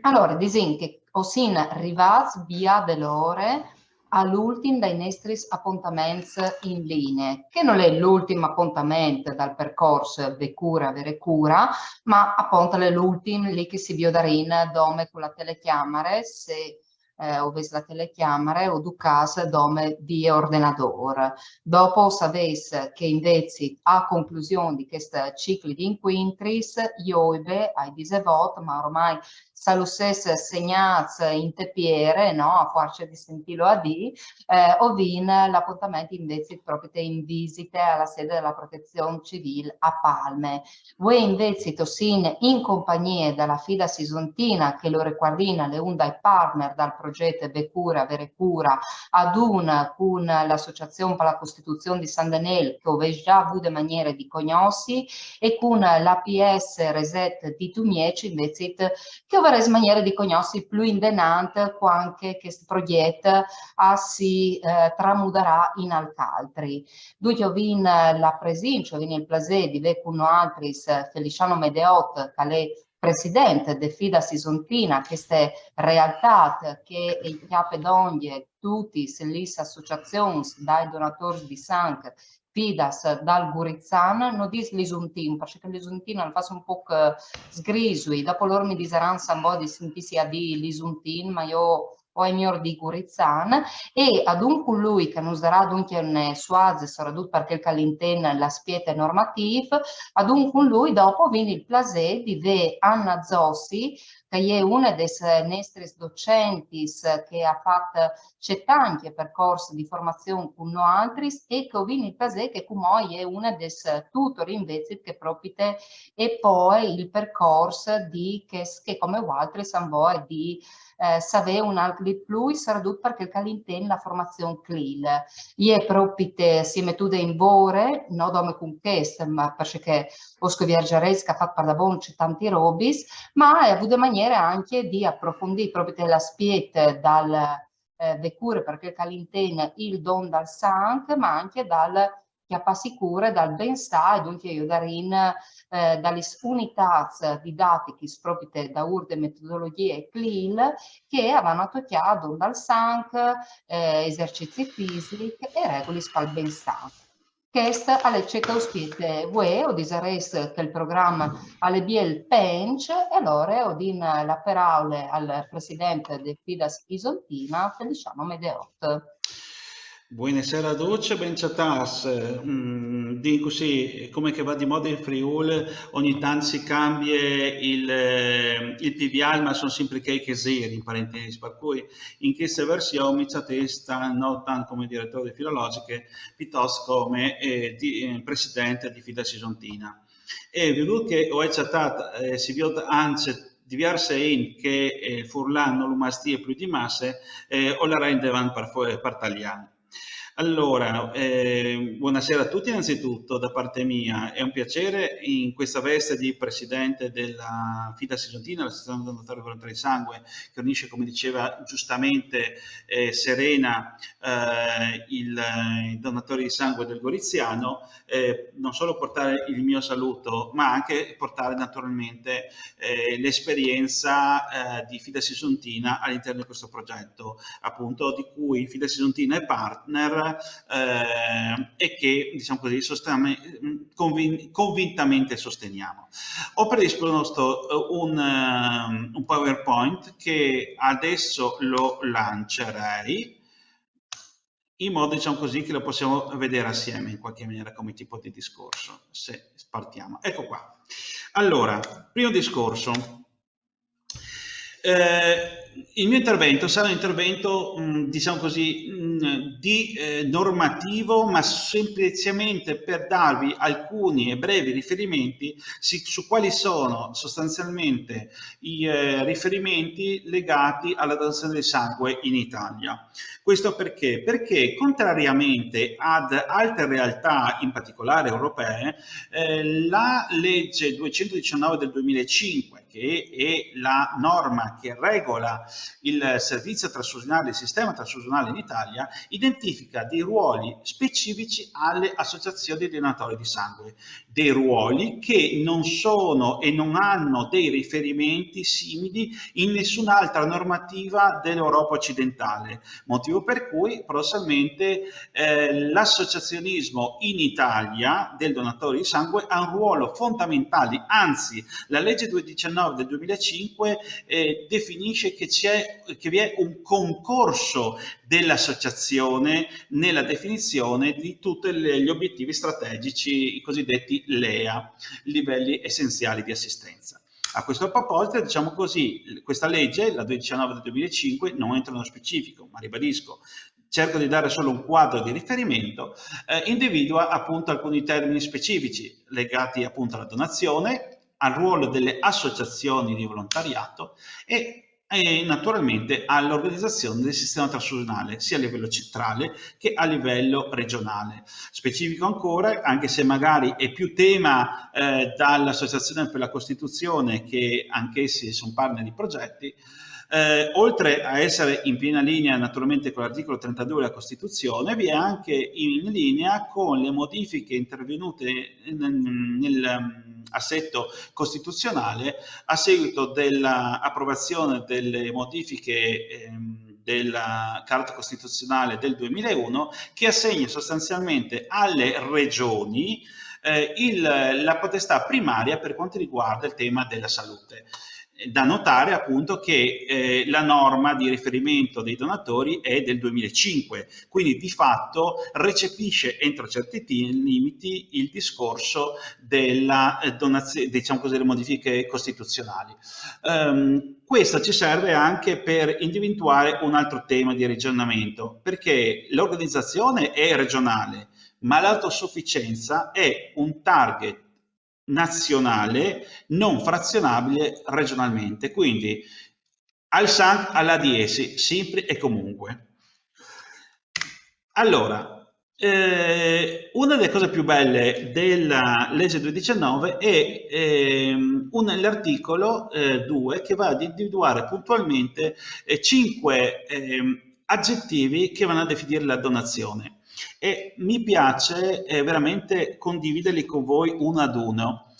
Allora, disin che osin rivaz via dell'ore all'ultim dai nostri appuntamenti in linea, che non è l'ultimo appuntamento dal percorso de cura avere cura, ma appunto è l'ultimo lì che si biodarin dome con la telecamere, se o ves la telecamera o du cas dome di ordinatore. Dopo sapesse che invece a conclusione di questo ciclo di incontris, io ai disevot, ma ormai sa lo stesso segnaz in tepiere, no? A farci di sentilo a di, ovin l'appuntamento invece proprio in visite alla sede della protezione civile a Palme. Voi invece tossin in compagnia della Fida Sisontina che lo riguardina le undai partner dal progetto Becura Avere Cura ad una con l'associazione per la Costituzione di San Daniel che ho già avuto maniere di cognossi e con l'APS Reset di Tumieci invece che avrei maniera di cognossi più indenante anche che questo progetto si tramuderà in altri. Dunque, vin la presenza, vin il piacere di vedere con altri Feliciano Medeot, che è presidente de Fida Sisontina, queste realtà che in chiappe d'ogni tutti le associazioni dai donatori di sangue Fidas dal Gurizzan, non dis l'Isuntin, perché l'Isuntin lo fa un po' sgrisui, dopo loro mi diranno un po' di sentirsi a di l'Isuntin, ma io ho i miei di Gurizzan, e ad un colui che non sarà dunque un suaze, sarà tutto perché il calintene la spiete normativ, ad un colui dopo viene il plasè di ve Anna Zossi, che è una dei nostri docenti che ha fatto c'è tanti percorsi di formazione con noi altri e che ho visto il plasè che come è una dei tutor invece che propite e poi il percorso di che come altri sanno di sapere un altro di più sarà tutto perché all'interno la formazione CLIL è proprio si mette in bore non come con questo ma perché Osco Viaggiaresca fa per la buona c'è tanti robis ma ha avuto maniera anche di approfondire proprio la spiete dal Becure perché all'interno il don dal sangue ma anche dal chiappa sicure dal benstare, dunque io darin dalle unità didattiche proprio da urde metodologie e CLIL che avevano tocchiato dal sangue, esercizi fisici e regole spal benstare. Questa alle cieca ospite UE o disares che il programma alle biel pench e allora ho din la paraule al presidente del Fidas Isontina Feliciano Medeot. Buonasera Duce, ben chatas. Dico così, come che va di moda in Friuli, ogni tanto si cambia il PVA, ma sono sempre che zeri, in parentesi, per cui in questa versione mi testa non tanto come direttore di filologiche, piuttosto come presidente di Fida Sisontina. E vedo che ho chattato, si vede anche diverse in che Furlan non lo mastia più di masse, o la rendevano per tagliare. Allora, buonasera a tutti innanzitutto da parte mia, è un piacere in questa veste di presidente della Fida Sisontina, l'associazione dei donatori volontari di sangue, che unisce, come diceva giustamente Serena, i donatori di sangue del Goriziano, non solo portare il mio saluto, ma anche portare naturalmente l'esperienza di Fida Sisontina all'interno di questo progetto, appunto di cui Fida Sisontina è partner e che, diciamo così, convintamente sosteniamo. Ho predisposto un PowerPoint che adesso lo lancerei in modo, diciamo così, che lo possiamo vedere assieme in qualche maniera come tipo di discorso, se partiamo. Ecco qua. Allora, primo discorso. Il mio intervento sarà un intervento, diciamo così, di normativo, ma semplicemente per darvi alcuni e brevi riferimenti su quali sono sostanzialmente i riferimenti legati alla donazione del sangue in Italia. Questo perché? Perché contrariamente ad altre realtà, in particolare europee, la legge 219 del 2005, che è la norma che regola il servizio trasfusionale, il sistema trasfusionale in Italia, identifica dei ruoli specifici alle associazioni di donatori di sangue, dei ruoli che non sono e non hanno dei riferimenti simili in nessun'altra normativa dell'Europa occidentale, motivo per cui paradossalmente l'associazionismo in Italia del donatore di sangue ha un ruolo fondamentale, anzi la legge 219 del 2005 definisce che vi è un concorso dell'associazione nella definizione di tutti gli obiettivi strategici, i cosiddetti LEA, livelli essenziali di assistenza. A questo proposito, diciamo così, questa legge, la 219 del 2005, non entra nello specifico, ma ribadisco, cerco di dare solo un quadro di riferimento, individua appunto alcuni termini specifici legati appunto alla donazione, al ruolo delle associazioni di volontariato e naturalmente all'organizzazione del sistema trasfusionale sia a livello centrale che a livello regionale. Specifico ancora, anche se magari è più tema dall'Associazione per la Costituzione, che anch'essi sono partner di progetti, oltre a essere in piena linea naturalmente con l'articolo 32 della Costituzione, vi è anche in linea con le modifiche intervenute nell'assetto costituzionale a seguito dell'approvazione delle modifiche della Carta Costituzionale del 2001, che assegna sostanzialmente alle regioni la potestà primaria per quanto riguarda il tema della salute. Da notare appunto che la norma di riferimento dei donatori è del 2005, quindi di fatto recepisce entro certi limiti il discorso della donazione, diciamo così, delle modifiche costituzionali. Questo ci serve anche per individuare un altro tema di ragionamento, perché l'organizzazione è regionale, ma l'autosufficienza è un target nazionale non frazionabile regionalmente, quindi al SAN, all'ADS, sempre e comunque. Allora, una delle cose più belle della legge 219 è l'articolo 2 che va ad individuare puntualmente 5 aggettivi che vanno a definire la donazione. E mi piace veramente condividerli con voi uno ad uno.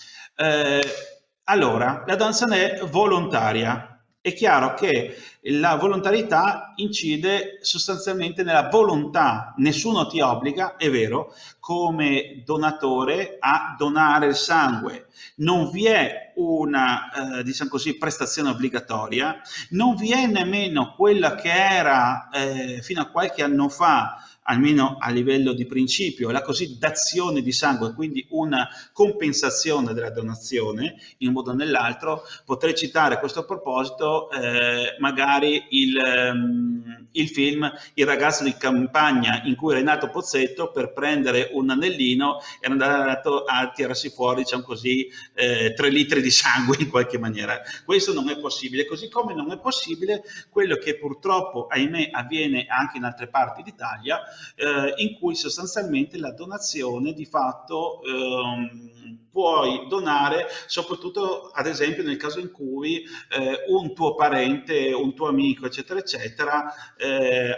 Allora, la donazione è volontaria. È chiaro che la volontarietà incide sostanzialmente nella volontà, nessuno ti obbliga, è vero, come donatore a donare il sangue. Non vi è una, diciamo così, prestazione obbligatoria, non vi è nemmeno quella che era fino a qualche anno fa, almeno a livello di principio, la cosiddetta dazione di sangue, quindi una compensazione della donazione in un modo o nell'altro. Potrei citare a questo proposito magari il film Il ragazzo di campagna, in cui Renato Pozzetto, per prendere un anellino, era andato a tirarsi fuori, diciamo così, 3 litri di sangue in qualche maniera. Questo non è possibile, così come non è possibile quello che purtroppo, ahimè, avviene anche in altre parti d'Italia, in cui sostanzialmente la donazione di fatto puoi donare soprattutto, ad esempio, nel caso in cui un tuo parente, un tuo amico, eccetera, eccetera,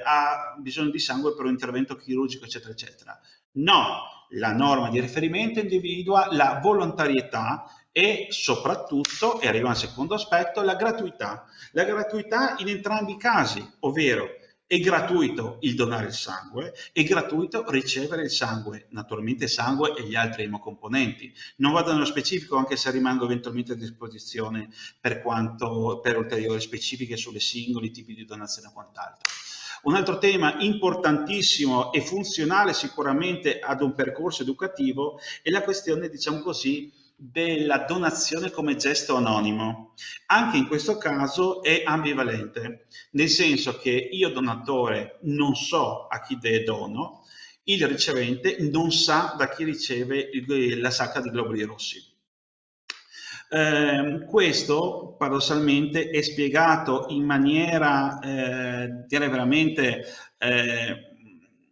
ha bisogno di sangue per un intervento chirurgico, eccetera, eccetera. No, la norma di riferimento individua la volontarietà e soprattutto, e arriva al secondo aspetto, la gratuità. La gratuità in entrambi i casi, ovvero è gratuito il donare il sangue, è gratuito ricevere il sangue, naturalmente sangue e gli altri emocomponenti. Non vado nello specifico, anche se rimango eventualmente a disposizione per ulteriori specifiche sulle singoli tipi di donazione e quant'altro. Un altro tema importantissimo e funzionale sicuramente ad un percorso educativo è la questione, diciamo così, della donazione come gesto anonimo. Anche in questo caso è ambivalente, nel senso che io donatore non so a chi dono, il ricevente non sa da chi riceve la sacca di globuli rossi. Questo paradossalmente è spiegato in maniera direi veramente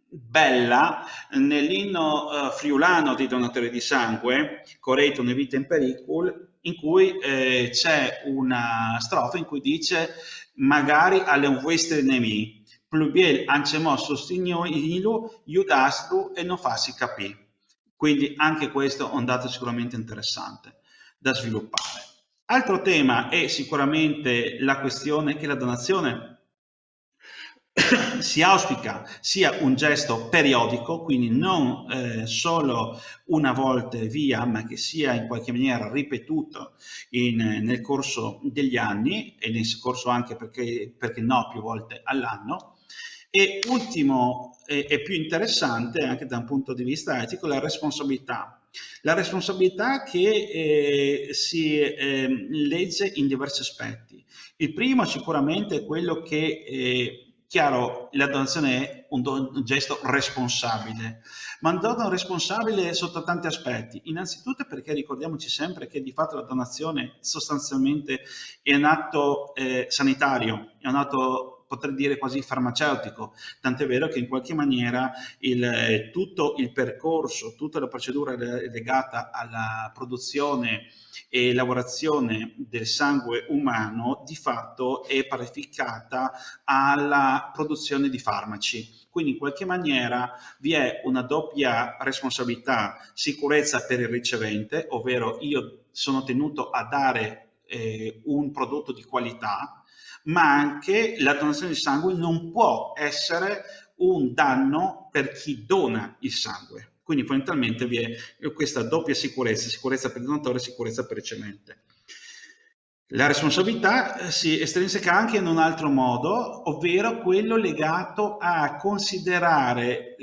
bella nell'inno friulano dei donatori di sangue, Coretum e Vita in Pericul, in cui c'è una strofa in cui dice magari alle vostre nemici. Più bene ancemo sostenerlo, aiutarlo e non farsi capire. Quindi anche questo è un dato sicuramente interessante da sviluppare. Altro tema è sicuramente la questione che la donazione si auspica sia un gesto periodico, quindi non solo una volta e via, ma che sia in qualche maniera ripetuto nel corso degli anni e nel corso anche perché no più volte all'anno. E ultimo e più interessante anche da un punto di vista etico la responsabilità. La responsabilità che si legge in diversi aspetti. Il primo sicuramente è quello che chiaro, la donazione è un gesto responsabile, ma un dono responsabile sotto tanti aspetti. Innanzitutto perché ricordiamoci sempre che di fatto la donazione sostanzialmente è un atto sanitario, è un atto potrei dire quasi farmaceutico, tant'è vero che in qualche maniera tutto il percorso, tutta la procedura legata alla produzione e lavorazione del sangue umano di fatto è parificata alla produzione di farmaci. Quindi in qualche maniera vi è una doppia responsabilità, sicurezza per il ricevente, ovvero io sono tenuto a dare un prodotto di qualità, ma anche la donazione di sangue non può essere un danno per chi dona il sangue. Quindi fondamentalmente vi è questa doppia sicurezza, sicurezza per il donatore e sicurezza per il ricevente. La responsabilità si estrinseca anche in un altro modo, ovvero quello legato a considerare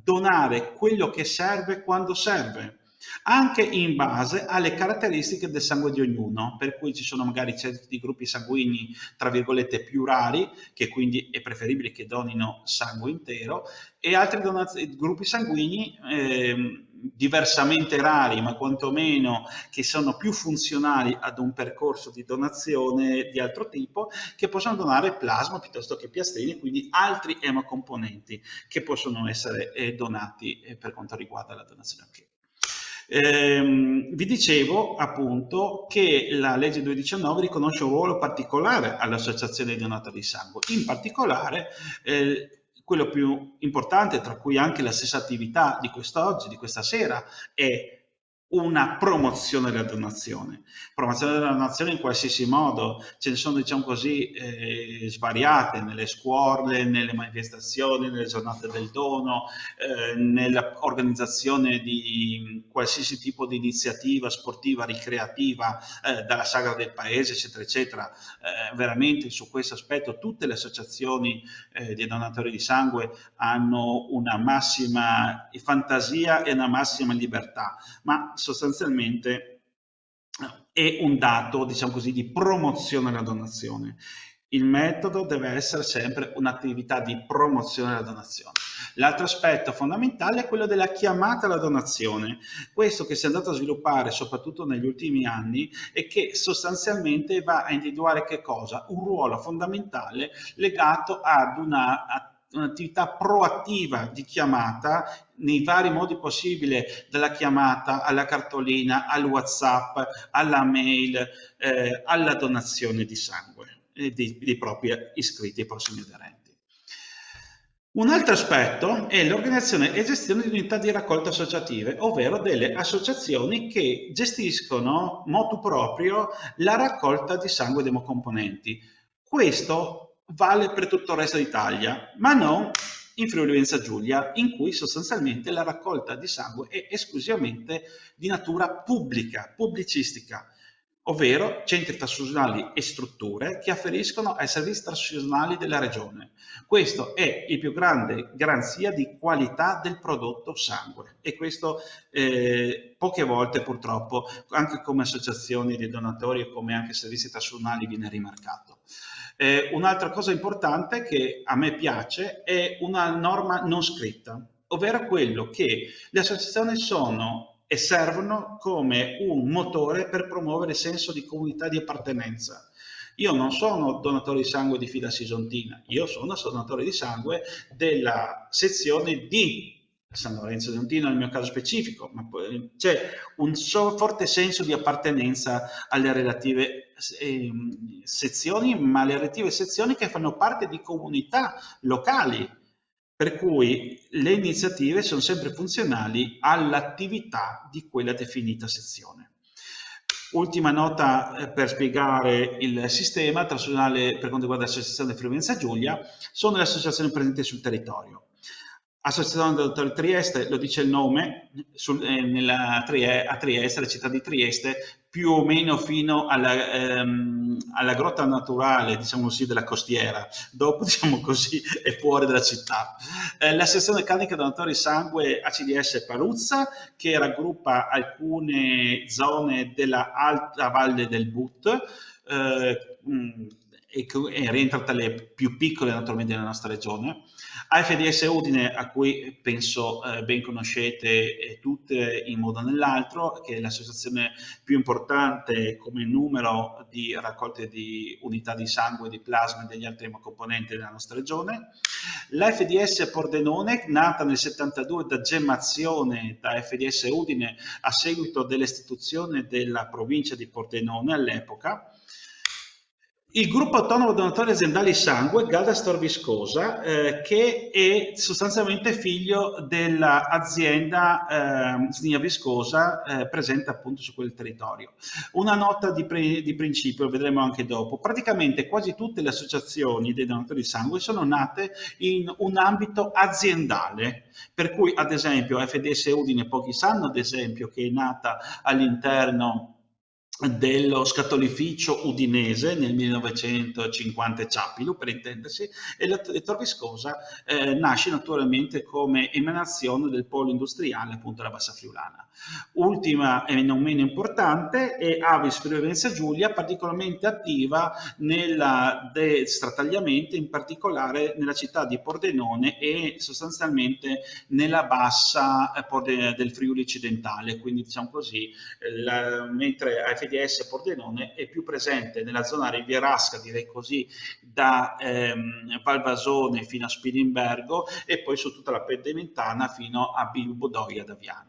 donare quello che serve quando serve, anche in base alle caratteristiche del sangue di ognuno, per cui ci sono magari certi gruppi sanguigni, tra virgolette, più rari, che quindi è preferibile che donino sangue intero, e altri gruppi sanguigni diversamente rari, ma quantomeno che sono più funzionali ad un percorso di donazione di altro tipo, che possono donare plasma piuttosto che piastrine, quindi altri emocomponenti che possono essere donati per quanto riguarda la donazione. Vi dicevo appunto che la legge 219 riconosce un ruolo particolare alle associazioni di donatori di sangue, in particolare quello più importante, tra cui anche la stessa attività di quest'oggi, di questa sera, è una promozione della donazione. Promozione della donazione in qualsiasi modo, ce ne sono diciamo così svariate nelle scuole, nelle manifestazioni, nelle giornate del dono, nell'organizzazione di qualsiasi tipo di iniziativa sportiva, ricreativa, dalla Sagra del Paese, eccetera, eccetera. Veramente su questo aspetto tutte le associazioni di donatori di sangue hanno una massima fantasia e una massima libertà, ma sostanzialmente è un dato, diciamo così, di promozione della donazione. Il metodo deve essere sempre un'attività di promozione della donazione. L'altro aspetto fondamentale è quello della chiamata alla donazione. Questo che si è andato a sviluppare soprattutto negli ultimi anni e che sostanzialmente va a individuare che cosa? Un ruolo fondamentale legato ad un'attività proattiva di chiamata nei vari modi possibili, dalla chiamata alla cartolina, al WhatsApp, alla mail, alla donazione di sangue dei propri iscritti e prossimi aderenti. Un altro aspetto è l'organizzazione e gestione di unità di raccolta associative, ovvero delle associazioni che gestiscono motu proprio la raccolta di sangue dei emocomponenti. Questo vale per tutto il resto d'Italia, ma non in Friuli Venezia Giulia, in cui sostanzialmente la raccolta di sangue è esclusivamente di natura pubblica, pubblicistica, ovvero centri trasfusionali e strutture che afferiscono ai servizi trasfusionali della regione. Questo è il più grande garanzia di qualità del prodotto sangue e questo poche volte purtroppo anche come associazioni di donatori e come anche servizi trasfusionali viene rimarcato. Un'altra cosa importante che a me piace è una norma non scritta, ovvero quello che le associazioni sono e servono come un motore per promuovere il senso di comunità di appartenenza. Io non sono donatore di sangue di Fila Sisontina, io sono donatore di sangue della sezione D San Lorenzo di Ontino nel mio caso specifico, ma c'è un forte senso di appartenenza alle relative sezioni, ma le relative sezioni che fanno parte di comunità locali, per cui le iniziative sono sempre funzionali all'attività di quella definita sezione. Ultima nota per spiegare il sistema transnazionale per quanto riguarda l'Associazione Friuli Venezia Giulia, sono le associazioni presenti sul territorio. Associazione Donatori Trieste, lo dice il nome, a Trieste, la città di Trieste, più o meno fino alla grotta naturale, diciamo così, della costiera, dopo, diciamo così, è fuori dalla città. L'Associazione Canica Donatori Sangue ACDS Paruzza, che raggruppa alcune zone della alta valle del But, e rientra tra le più piccole naturalmente della nostra regione. AFDS Udine, a cui penso ben conoscete tutte in modo o nell'altro, che è l'associazione più importante come numero di raccolte di unità di sangue, di plasma e degli altri componenti della nostra regione. L'AFDS Pordenone, nata nel 72 da gemmazione da FDS Udine a seguito dell'istituzione della provincia di Pordenone all'epoca. Il gruppo autonomo donatori aziendali sangue, Galda Stor Viscosa, che è sostanzialmente figlio dell'azienda Snia Viscosa presente appunto su quel territorio. Una nota di principio, lo vedremo anche dopo. Praticamente quasi tutte le associazioni dei donatori di sangue sono nate in un ambito aziendale, per cui ad esempio FDS Udine, pochi sanno ad esempio che è nata all'interno dello scatolificio udinese nel 1950 Ciapilu, per intendersi, e la Tor Viscosa nasce naturalmente come emanazione del polo industriale appunto della Bassa Friulana. Ultima e non meno importante è Avis Friuli Venezia Giulia, particolarmente attiva nella destratagliamento, in particolare nella città di Pordenone e sostanzialmente nella bassa del Friuli occidentale, quindi diciamo così, mentre FDS Pordenone è più presente nella zona rivierasca, direi così, da Valvasone fino a Spilimbergo e poi su tutta la Pedemontana fino a Bilbo Doia da Viano.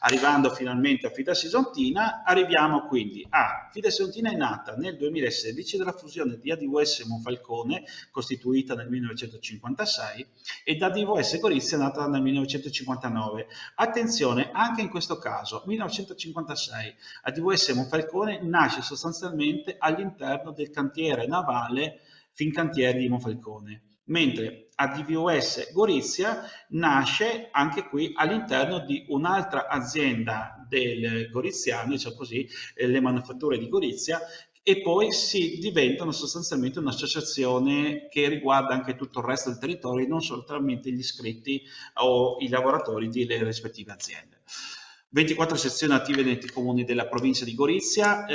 Arrivando finalmente a Fides Isontina, arriviamo quindi a Fides Isontina è nata nel 2016 dalla fusione di ADVS Monfalcone, costituita nel 1956, e da ADVS Gorizia, nata nel 1959. Attenzione, anche in questo caso, 1956, ADVS Monfalcone nasce sostanzialmente all'interno del cantiere navale Fincantieri di Monfalcone, mentre ADVS Gorizia nasce anche qui all'interno di un'altra azienda del Goriziano, diciamo così, le manifatture di Gorizia, e poi si diventano sostanzialmente un'associazione che riguarda anche tutto il resto del territorio, non solamente gli iscritti o i lavoratori delle rispettive aziende. 24 sezioni attive nei comuni della provincia di Gorizia.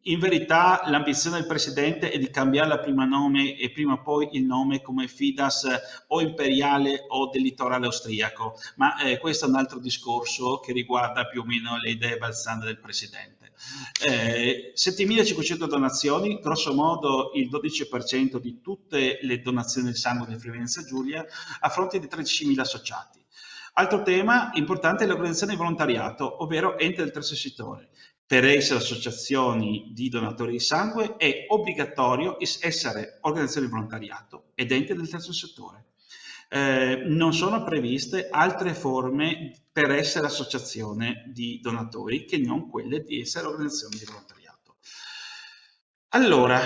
In verità l'ambizione del Presidente è di cambiarla prima nome e prima poi il nome come Fidas o Imperiale o del litorale austriaco, ma questo è un altro discorso che riguarda più o meno le idee balzane del Presidente. 7.500 donazioni, grosso modo il 12% di tutte le donazioni di sangue del Friuli Venezia Giulia, a fronte di 13.000 associati. Altro tema importante è l'organizzazione di volontariato, ovvero ente del terzo settore. Per essere associazioni di donatori di sangue è obbligatorio essere organizzazione di volontariato ed ente del terzo settore. Non sono previste altre forme per essere associazione di donatori che non quelle di essere organizzazione di volontariato. Allora,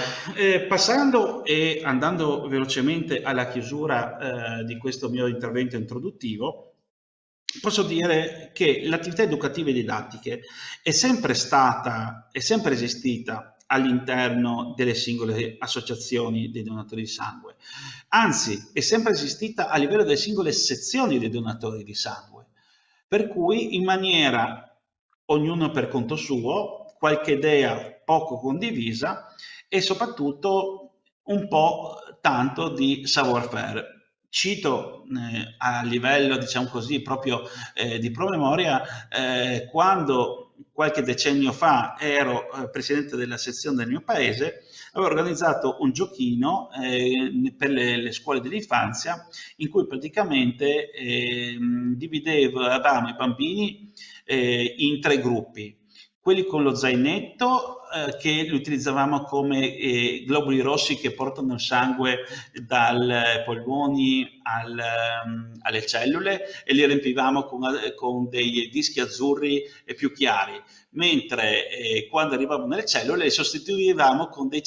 passando e andando velocemente alla chiusura di questo mio intervento introduttivo, posso dire che l'attività educativa e didattiche è sempre esistita all'interno delle singole associazioni dei donatori di sangue, anzi è sempre esistita a livello delle singole sezioni dei donatori di sangue, per cui in maniera ognuno per conto suo, qualche idea poco condivisa e soprattutto un po' tanto di savoir-faire. Cito a livello, diciamo così, proprio di promemoria, quando qualche decennio fa ero presidente della sezione del mio paese, avevo organizzato un giochino per le scuole dell'infanzia in cui praticamente dividevamo i bambini in 3 gruppi. Quelli con lo zainetto che li utilizzavamo come globuli rossi che portano il sangue dai polmoni alle cellule e li riempivamo con dei dischi azzurri più chiari, mentre quando arrivavano nelle cellule li sostituivamo con dei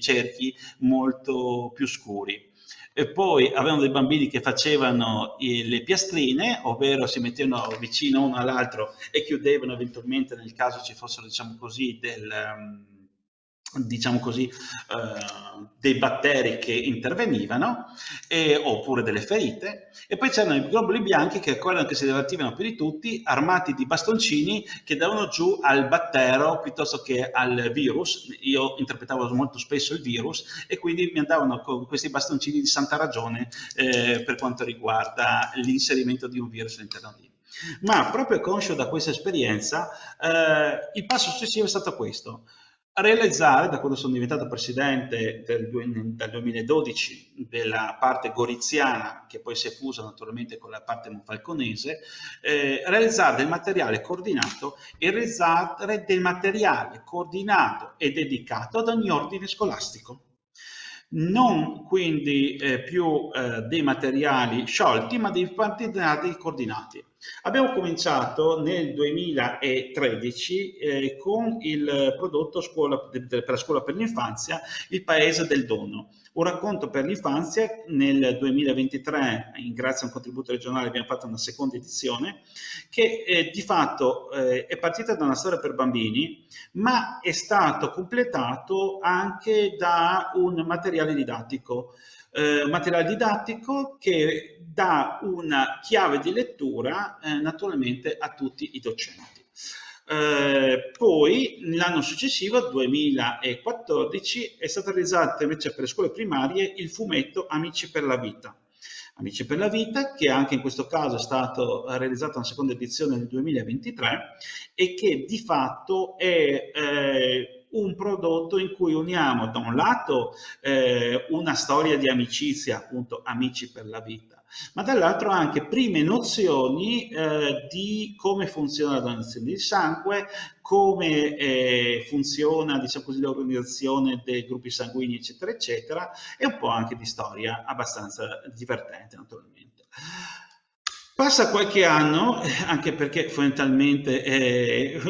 cerchi molto più scuri. E poi avevano dei bambini che facevano le piastrine, ovvero si mettevano vicino uno all'altro e chiudevano eventualmente nel caso ci fossero, diciamo così, dei batteri che intervenivano oppure delle ferite, e poi c'erano i globuli bianchi che quello che si divertivano più di tutti, armati di bastoncini che davano giù al battero piuttosto che al virus. Io interpretavo molto spesso il virus e quindi mi andavano con questi bastoncini di santa ragione per quanto riguarda l'inserimento di un virus all'interno di. Ma proprio conscio da questa esperienza, il passo successivo è stato questo: realizzare, da quando sono diventato presidente dal 2012 della parte goriziana, che poi si è fusa naturalmente con la parte monfalconese, realizzare del materiale coordinato e realizzare del materiale coordinato e dedicato ad ogni ordine scolastico. Non quindi più dei materiali sciolti, ma dei materiali coordinati. Abbiamo cominciato nel 2013 con il prodotto per la scuola per l'infanzia, Il Paese del Dono, un racconto per l'infanzia. Nel 2023, grazie a un contributo regionale, abbiamo fatto una seconda edizione che di fatto è partita da una storia per bambini, ma è stato completato anche da un materiale didattico che dà una chiave di lettura naturalmente a tutti i docenti. Poi l'anno successivo, 2014, è stato realizzato invece per le scuole primarie il fumetto Amici per la Vita. Amici per la Vita, che anche in questo caso è stato realizzato una seconda edizione nel 2023 e che di fatto è un prodotto in cui uniamo da un lato una storia di amicizia, appunto Amici per la Vita, ma dall'altro anche prime nozioni di come funziona la donazione di sangue, come funziona, diciamo così, l'organizzazione dei gruppi sanguigni, eccetera, eccetera, e un po' anche di storia abbastanza divertente, naturalmente. Passa qualche anno, anche perché fondamentalmente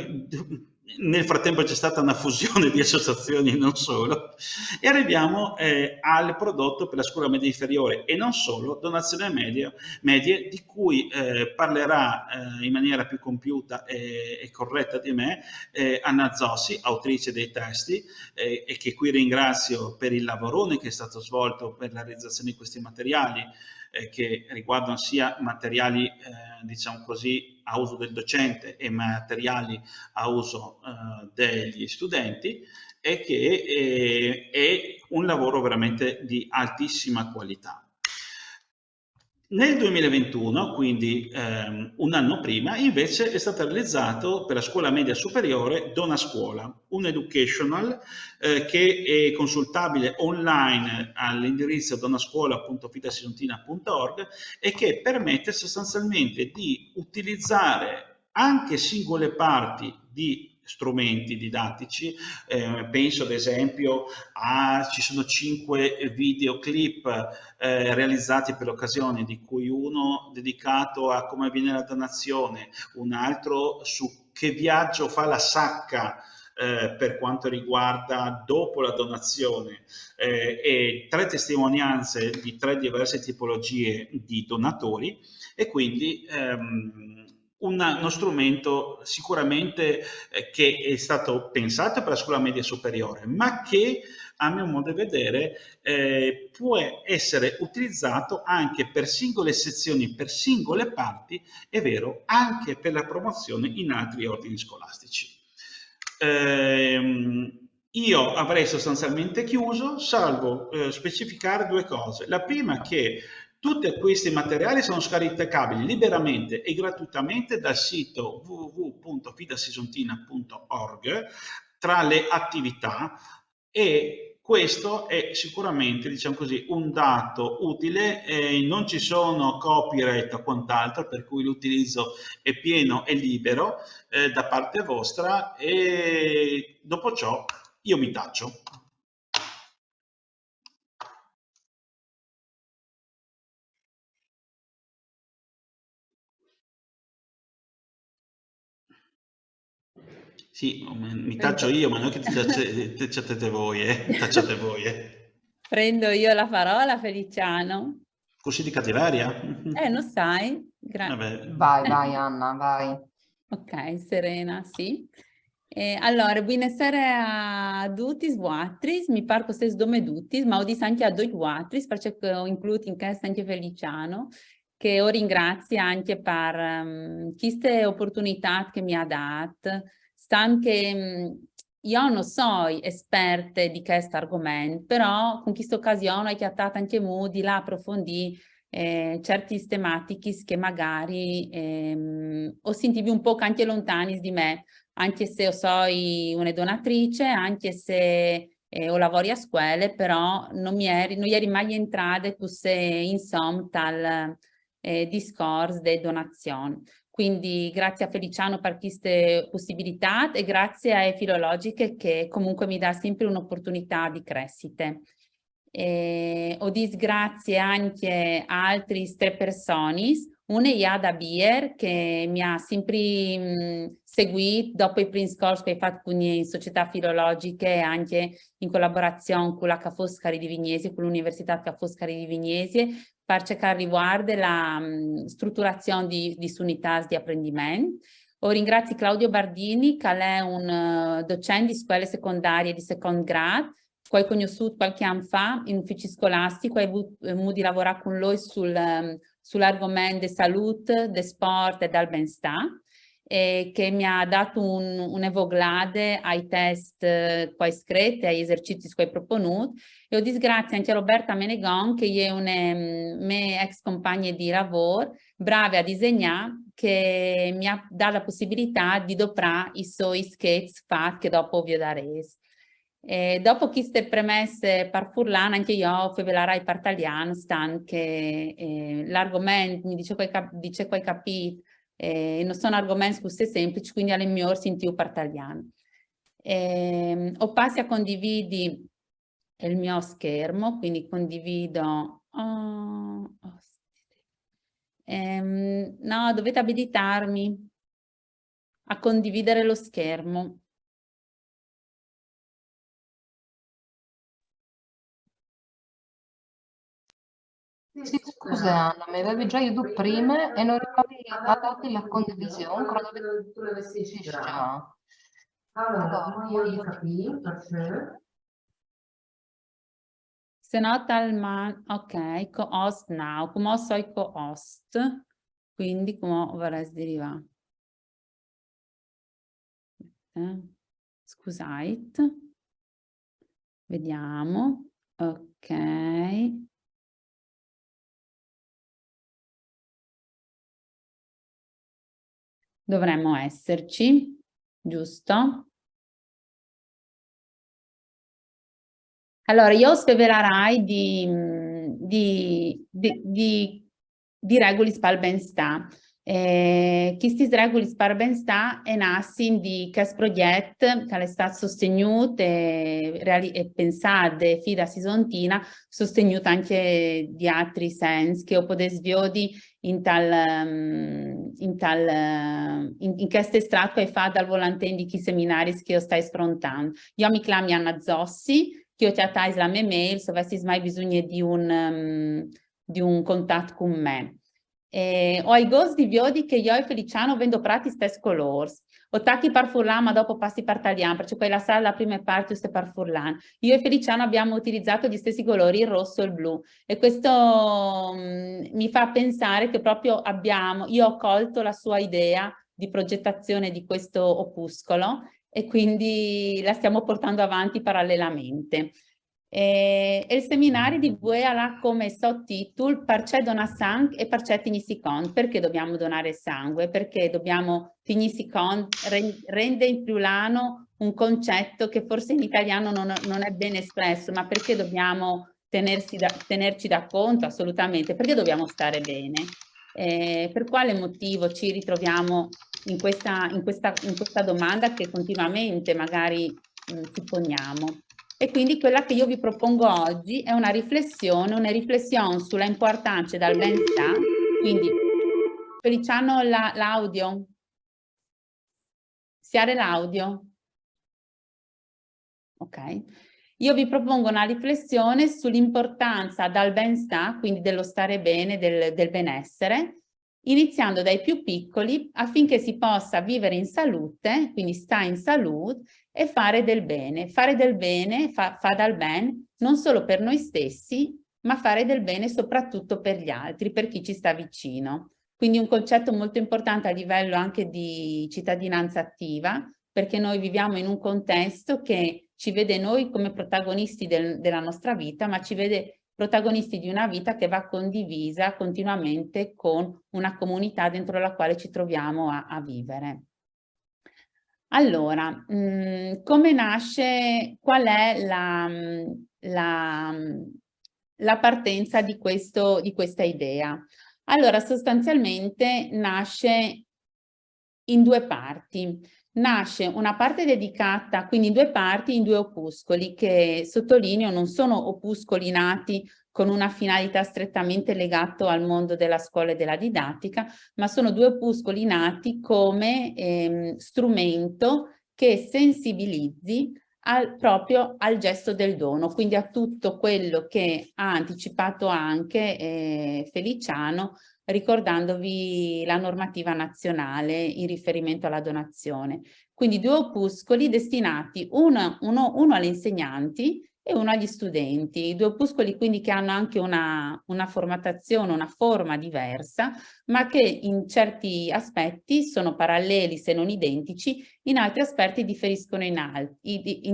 nel frattempo c'è stata una fusione di associazioni e non solo, e arriviamo al prodotto per la scuola media inferiore e non solo, donazioni medie, di cui parlerà in maniera più compiuta e corretta di me Anna Zossi, autrice dei testi, e che qui ringrazio per il lavorone che è stato svolto per la realizzazione di questi materiali, che riguardano sia materiali diciamo così a uso del docente e materiali a uso degli studenti, e che è un lavoro veramente di altissima qualità. Nel 2021, quindi un anno prima, invece è stato realizzato per la scuola media superiore Dona Scuola, un educational che è consultabile online all'indirizzo donascuola.fidassinuntina.org e che permette sostanzialmente di utilizzare anche singole parti di strumenti didattici. Penso ad esempio ci sono 5 videoclip realizzati per l'occasione, di cui uno dedicato a come avviene la donazione, un altro su che viaggio fa la sacca per quanto riguarda dopo la donazione, e 3 testimonianze di 3 diverse tipologie di donatori, e quindi uno strumento sicuramente che è stato pensato per la scuola media superiore, ma che a mio modo di vedere può essere utilizzato anche per singole sezioni, per singole parti, è vero, anche per la promozione in altri ordini scolastici. Io avrei sostanzialmente chiuso, salvo specificare 2 cose. La prima, che Tutti questi materiali sono scaricabili liberamente e gratuitamente dal sito www.fidasisontina.org tra le attività, e questo è sicuramente, diciamo così, un dato utile. Non ci sono copyright o quant'altro, per cui l'utilizzo è pieno e libero da parte vostra, e dopo ciò io mi taccio. Sì, mi taccio io, ma non che tacciate voi, tacciate voi. Prendo io la parola, Feliciano. Così di cattiveria? Non sai. Vabbè. Vai Anna, vai. Ok, Serena, sì. Allora, buonasera a tutti voatri, mi pare che vocês dome tutti, ma ho dis anche a due voatri, perché ho incluso in questo anche Feliciano, che io ringrazio anche per queste opportunità che mi ha dato, stan che io non sono esperta di questo argomento, però con questa occasione ho chiamato anche di là approfondire certi tematiche che magari ho sentito un po' anche lontani di me, anche se io sono una donatrice, anche se ho lavoro a scuola, però non eri mai entrata così insomma tal discorso di donazione. Quindi grazie a Feliciano per queste possibilità e grazie a Filologiche che comunque mi dà sempre un'opportunità di crescita. Ho disgrazie anche a altre 3 persone, una è Iada Bier che mi ha sempre seguito dopo i primi corsi che hai fatto con le società filologiche e anche in collaborazione con la Ca' Foscari di Vignesi, con l'Università Ca' Foscari di Vignesi, per cercare riguardo la strutturazione di unità di apprendimento. Ringrazio Claudio Bardini, che è un docente di scuole secondarie di secondo grado, che ho conosciuto qualche anno fa in uffici scolastici, ho avuto di lavorare con lui sull'argomento di salute, di sport e del benestare, che mi ha dato un'evoglade ai test che ho scritto, agli esercizi che ho proponuto. E ho disgrazia anche a Roberta Menegon, che è una mia ex compagna di lavoro, brava a disegnare, che mi ha dato la possibilità di doprare i suoi sketch fatti che dopo vi ho dato. Dopo queste premesse per Furlan, anche io favelarai per italiano, stan che l'argomento mi dice che hai capito, non sono argomenti così semplici, quindi alle mie senti per italiano. Ho passi a condividi il mio schermo, quindi condivido. No, dovete abilitarmi a condividere lo schermo. Sì, scusa Anna, mi avevi già aiutato prima e non ricordi a darti la condivisione, credo tu l'avessi già. Allora, io capito, perché? Se no talman, ok, co-host now, come so co-host, quindi come vorrei derivare. Scusate, vediamo, ok. Dovremmo esserci, giusto? Allora, io svelerai di regole per benestare. Questi regole per benestare è nato di questo progetto che è stato sostenuto e pensato da Sisontina, sostenuto anche di altri sensi che ho potuto sviodi in questo estratto che fa dal volante di chi seminari che io stai sfrontando. Io mi chiamo Anna Zossi, che ho chiamato la mia mail se avessi mai bisogno di un contatto con me. Ho i gosti di viodi che io e Feliciano vendo prati stessi colori. Ho tacchi per Furlan, ma dopo passi per italiano, perché poi la sarà la prima parte queste per Furlan. Io e Feliciano abbiamo utilizzato gli stessi colori, il rosso e il blu, e questo mi fa pensare che proprio io ho colto la sua idea di progettazione di questo opuscolo e quindi la stiamo portando avanti parallelamente. Il seminario di voi ha come sottotitolo Perché dona sangue e perché tignissi conto. Perché dobbiamo donare sangue? Perché dobbiamo tignissi conto, rende in friulano un concetto che forse in italiano non è ben espresso, ma perché dobbiamo tenerci da conto? Assolutamente, perché dobbiamo stare bene. Per quale motivo ci ritroviamo in questa domanda che continuamente magari ci poniamo? E quindi quella che io vi propongo oggi è una riflessione sulla importanza del benestare. Quindi, Feliciano, l'audio. Siare l'audio. Ok. Io vi propongo una riflessione sull'importanza del benestare, quindi dello stare bene, del benessere, iniziando dai più piccoli affinché si possa vivere in salute, quindi sta in salute, e fare del bene. Fare del bene fa dal bene non solo per noi stessi, ma fare del bene soprattutto per gli altri, per chi ci sta vicino. Quindi un concetto molto importante a livello anche di cittadinanza attiva, perché noi viviamo in un contesto che ci vede noi come protagonisti della nostra vita, ma ci vede protagonisti di una vita che va condivisa continuamente con una comunità dentro la quale ci troviamo a vivere. Allora, come nasce, qual è la partenza di questa idea? Allora, sostanzialmente nasce in due parti. Nasce una parte dedicata, quindi in due parti, in due opuscoli, che sottolineo non sono opuscoli nati con una finalità strettamente legata al mondo della scuola e della didattica, ma sono due opuscoli nati come strumento che sensibilizzi proprio al gesto del dono, quindi a tutto quello che ha anticipato anche Feliciano, ricordandovi la normativa nazionale in riferimento alla donazione. Quindi due opuscoli destinati uno agli insegnanti e uno agli studenti, due opuscoli quindi che hanno anche una formattazione, una forma diversa, ma che in certi aspetti sono paralleli se non identici, in altri aspetti differiscono in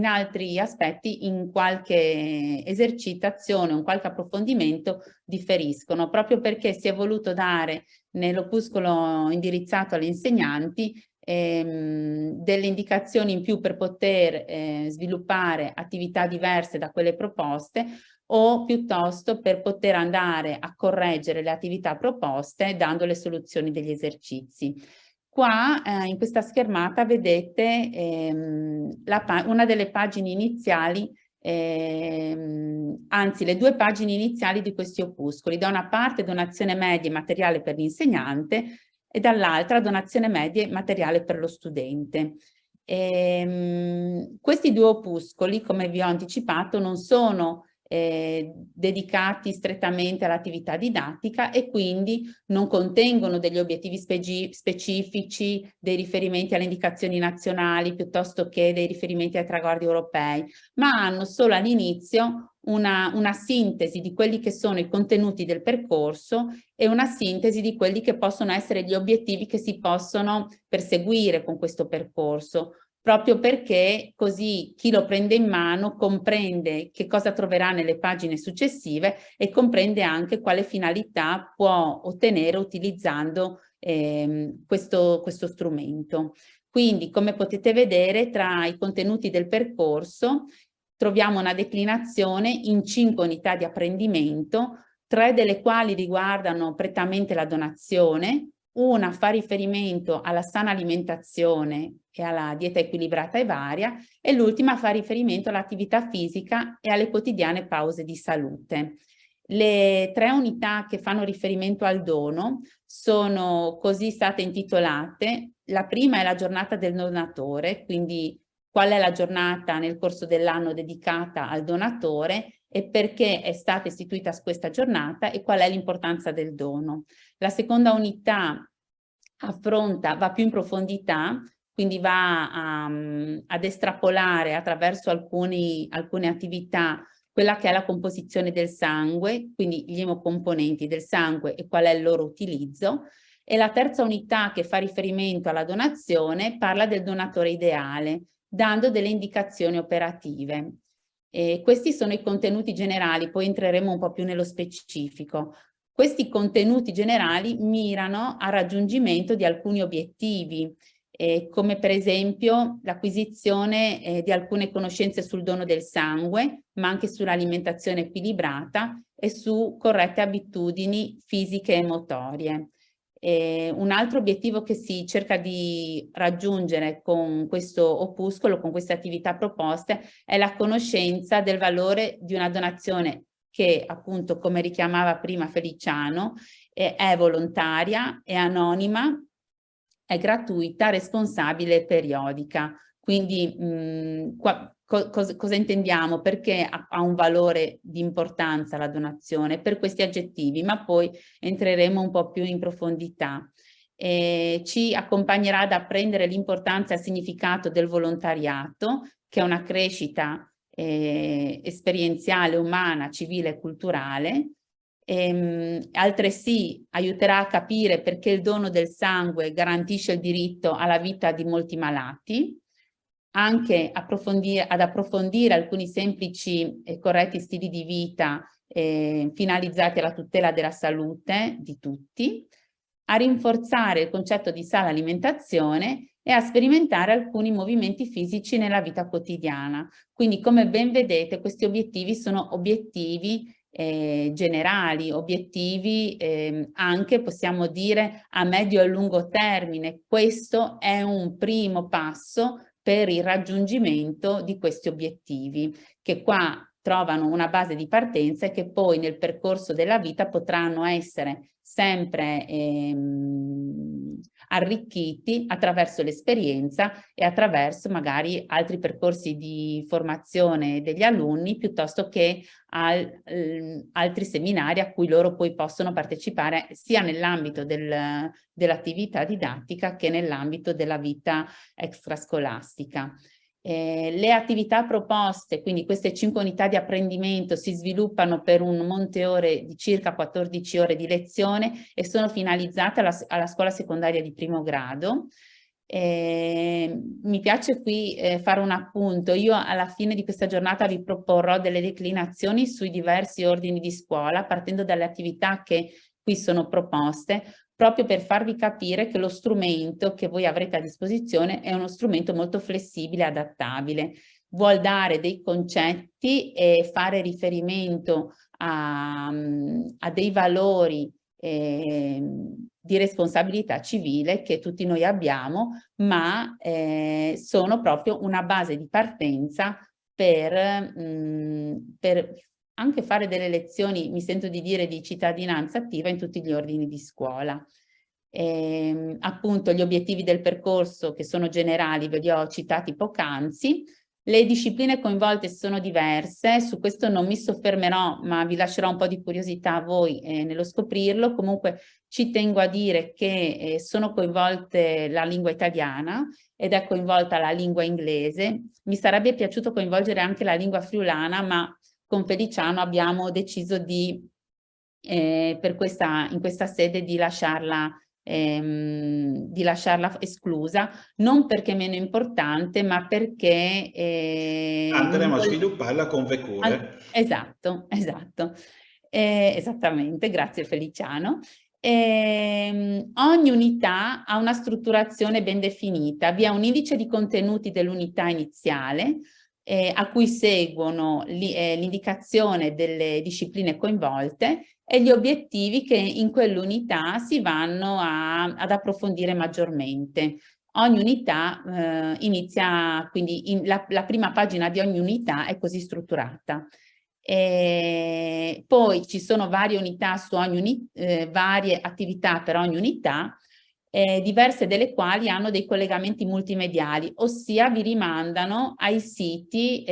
altri aspetti, in qualche esercitazione, in qualche approfondimento differiscono, proprio perché si è voluto dare nell'opuscolo indirizzato agli insegnanti delle indicazioni in più per poter sviluppare attività diverse da quelle proposte, o piuttosto per poter andare a correggere le attività proposte dando le soluzioni degli esercizi. Qua in questa schermata vedete una delle pagine iniziali, anzi le due pagine iniziali di questi opuscoli. Da una parte donazione media e materiale per l'insegnante e dall'altra donazione media e materiale per lo studente. Questi due opuscoli, come vi ho anticipato, non sono dedicati strettamente all'attività didattica e quindi non contengono degli obiettivi specifici, dei riferimenti alle indicazioni nazionali piuttosto che dei riferimenti ai traguardi europei, ma hanno solo all'inizio una sintesi di quelli che sono i contenuti del percorso e una sintesi di quelli che possono essere gli obiettivi che si possono perseguire con questo percorso, proprio perché così chi lo prende in mano comprende che cosa troverà nelle pagine successive e comprende anche quale finalità può ottenere utilizzando questo strumento. Quindi, come potete vedere, tra i contenuti del percorso troviamo una declinazione in 5 unità di apprendimento, 3 delle quali riguardano prettamente la donazione, una fa riferimento alla sana alimentazione e alla dieta equilibrata e varia, e l'ultima fa riferimento all'attività fisica e alle quotidiane pause di salute. Le 3 unità che fanno riferimento al dono sono così state intitolate. La prima è la giornata del donatore, quindi qual è la giornata nel corso dell'anno dedicata al donatore e perché è stata istituita questa giornata e qual è l'importanza del dono. La seconda unità va più in profondità, quindi va ad estrapolare attraverso alcune attività quella che è la composizione del sangue, quindi gli emocomponenti del sangue e qual è il loro utilizzo. E la terza unità, che fa riferimento alla donazione, parla del donatore ideale, dando delle indicazioni operative. Questi sono i contenuti generali, poi entreremo un po' più nello specifico. Questi contenuti generali mirano al raggiungimento di alcuni obiettivi, come per esempio l'acquisizione di alcune conoscenze sul dono del sangue, ma anche sull'alimentazione equilibrata e su corrette abitudini fisiche e motorie. Un altro obiettivo che si cerca di raggiungere con questo opuscolo, con queste attività proposte, è la conoscenza del valore di una donazione che, appunto, come richiamava prima Feliciano, è volontaria, è anonima, è gratuita, responsabile e periodica. Quindi cosa intendiamo? Perché ha un valore di importanza la donazione? Per questi aggettivi, ma poi entreremo un po' più in profondità. Ci accompagnerà ad apprendere l'importanza e il significato del volontariato, che è una crescita esperienziale, umana, civile e culturale. Altresì aiuterà a capire perché il dono del sangue garantisce il diritto alla vita di molti malati, anche ad approfondire alcuni semplici e corretti stili di vita finalizzati alla tutela della salute di tutti, a rinforzare il concetto di sana alimentazione e a sperimentare alcuni movimenti fisici nella vita quotidiana. Quindi, come ben vedete, questi obiettivi sono obiettivi generali, obiettivi anche, possiamo dire, a medio e lungo termine. Questo è un primo passo per il raggiungimento di questi obiettivi, che qua trovano una base di partenza e che poi nel percorso della vita potranno essere sempre arricchiti attraverso l'esperienza e attraverso magari altri percorsi di formazione degli alunni, piuttosto che altri seminari a cui loro poi possono partecipare sia nell'ambito dell'attività didattica che nell'ambito della vita extrascolastica. Le attività proposte, quindi queste 5 unità di apprendimento, si sviluppano per un monte ore di circa 14 ore di lezione e sono finalizzate alla scuola secondaria di primo grado. Mi piace qui fare un appunto. Io alla fine di questa giornata vi proporrò delle declinazioni sui diversi ordini di scuola, partendo dalle attività che qui sono proposte, proprio per farvi capire che lo strumento che voi avrete a disposizione è uno strumento molto flessibile e adattabile. Vuol dare dei concetti e fare riferimento a dei valori di responsabilità civile che tutti noi abbiamo, ma sono proprio una base di partenza per anche fare delle lezioni, mi sento di dire, di cittadinanza attiva in tutti gli ordini di scuola. Appunto, gli obiettivi del percorso, che sono generali, ve li ho citati poc'anzi. Le discipline coinvolte sono diverse, su questo non mi soffermerò, ma vi lascerò un po' di curiosità a voi nello scoprirlo. Comunque ci tengo a dire che sono coinvolte la lingua italiana ed è coinvolta la lingua inglese. Mi sarebbe piaciuto coinvolgere anche la lingua friulana, ma con Feliciano abbiamo deciso di, in questa sede, di lasciarla esclusa, non perché meno importante, ma perché andremo a svilupparla con Vecure. Esatto, esattamente, grazie Feliciano. Ogni unità ha una strutturazione ben definita, vi è un indice di contenuti dell'unità iniziale, a cui seguono l'indicazione delle discipline coinvolte e gli obiettivi che in quell'unità si vanno ad approfondire maggiormente. Ogni unità inizia, quindi la prima pagina di ogni unità è così strutturata. Poi ci sono varie unità su ogni varie attività per ogni unità, diverse delle quali hanno dei collegamenti multimediali, ossia vi rimandano ai siti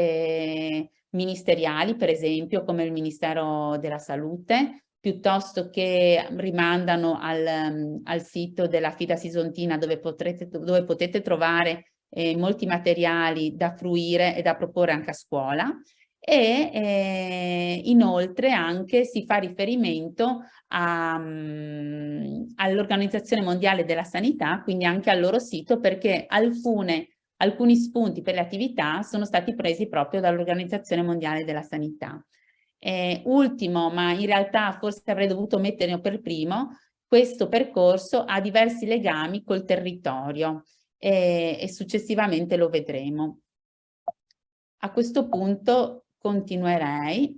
ministeriali, per esempio come il Ministero della Salute, piuttosto che rimandano al sito della Fida Sisontina, dove potete trovare molti materiali da fruire e da proporre anche a scuola. E inoltre anche si fa riferimento all'Organizzazione Mondiale della Sanità, quindi anche al loro sito, perché alcune alcuni spunti per le attività sono stati presi proprio dall'Organizzazione Mondiale della Sanità. Ultimo, ma in realtà forse avrei dovuto metterlo per primo, questo percorso ha diversi legami col territorio e successivamente lo vedremo. A questo punto continuerei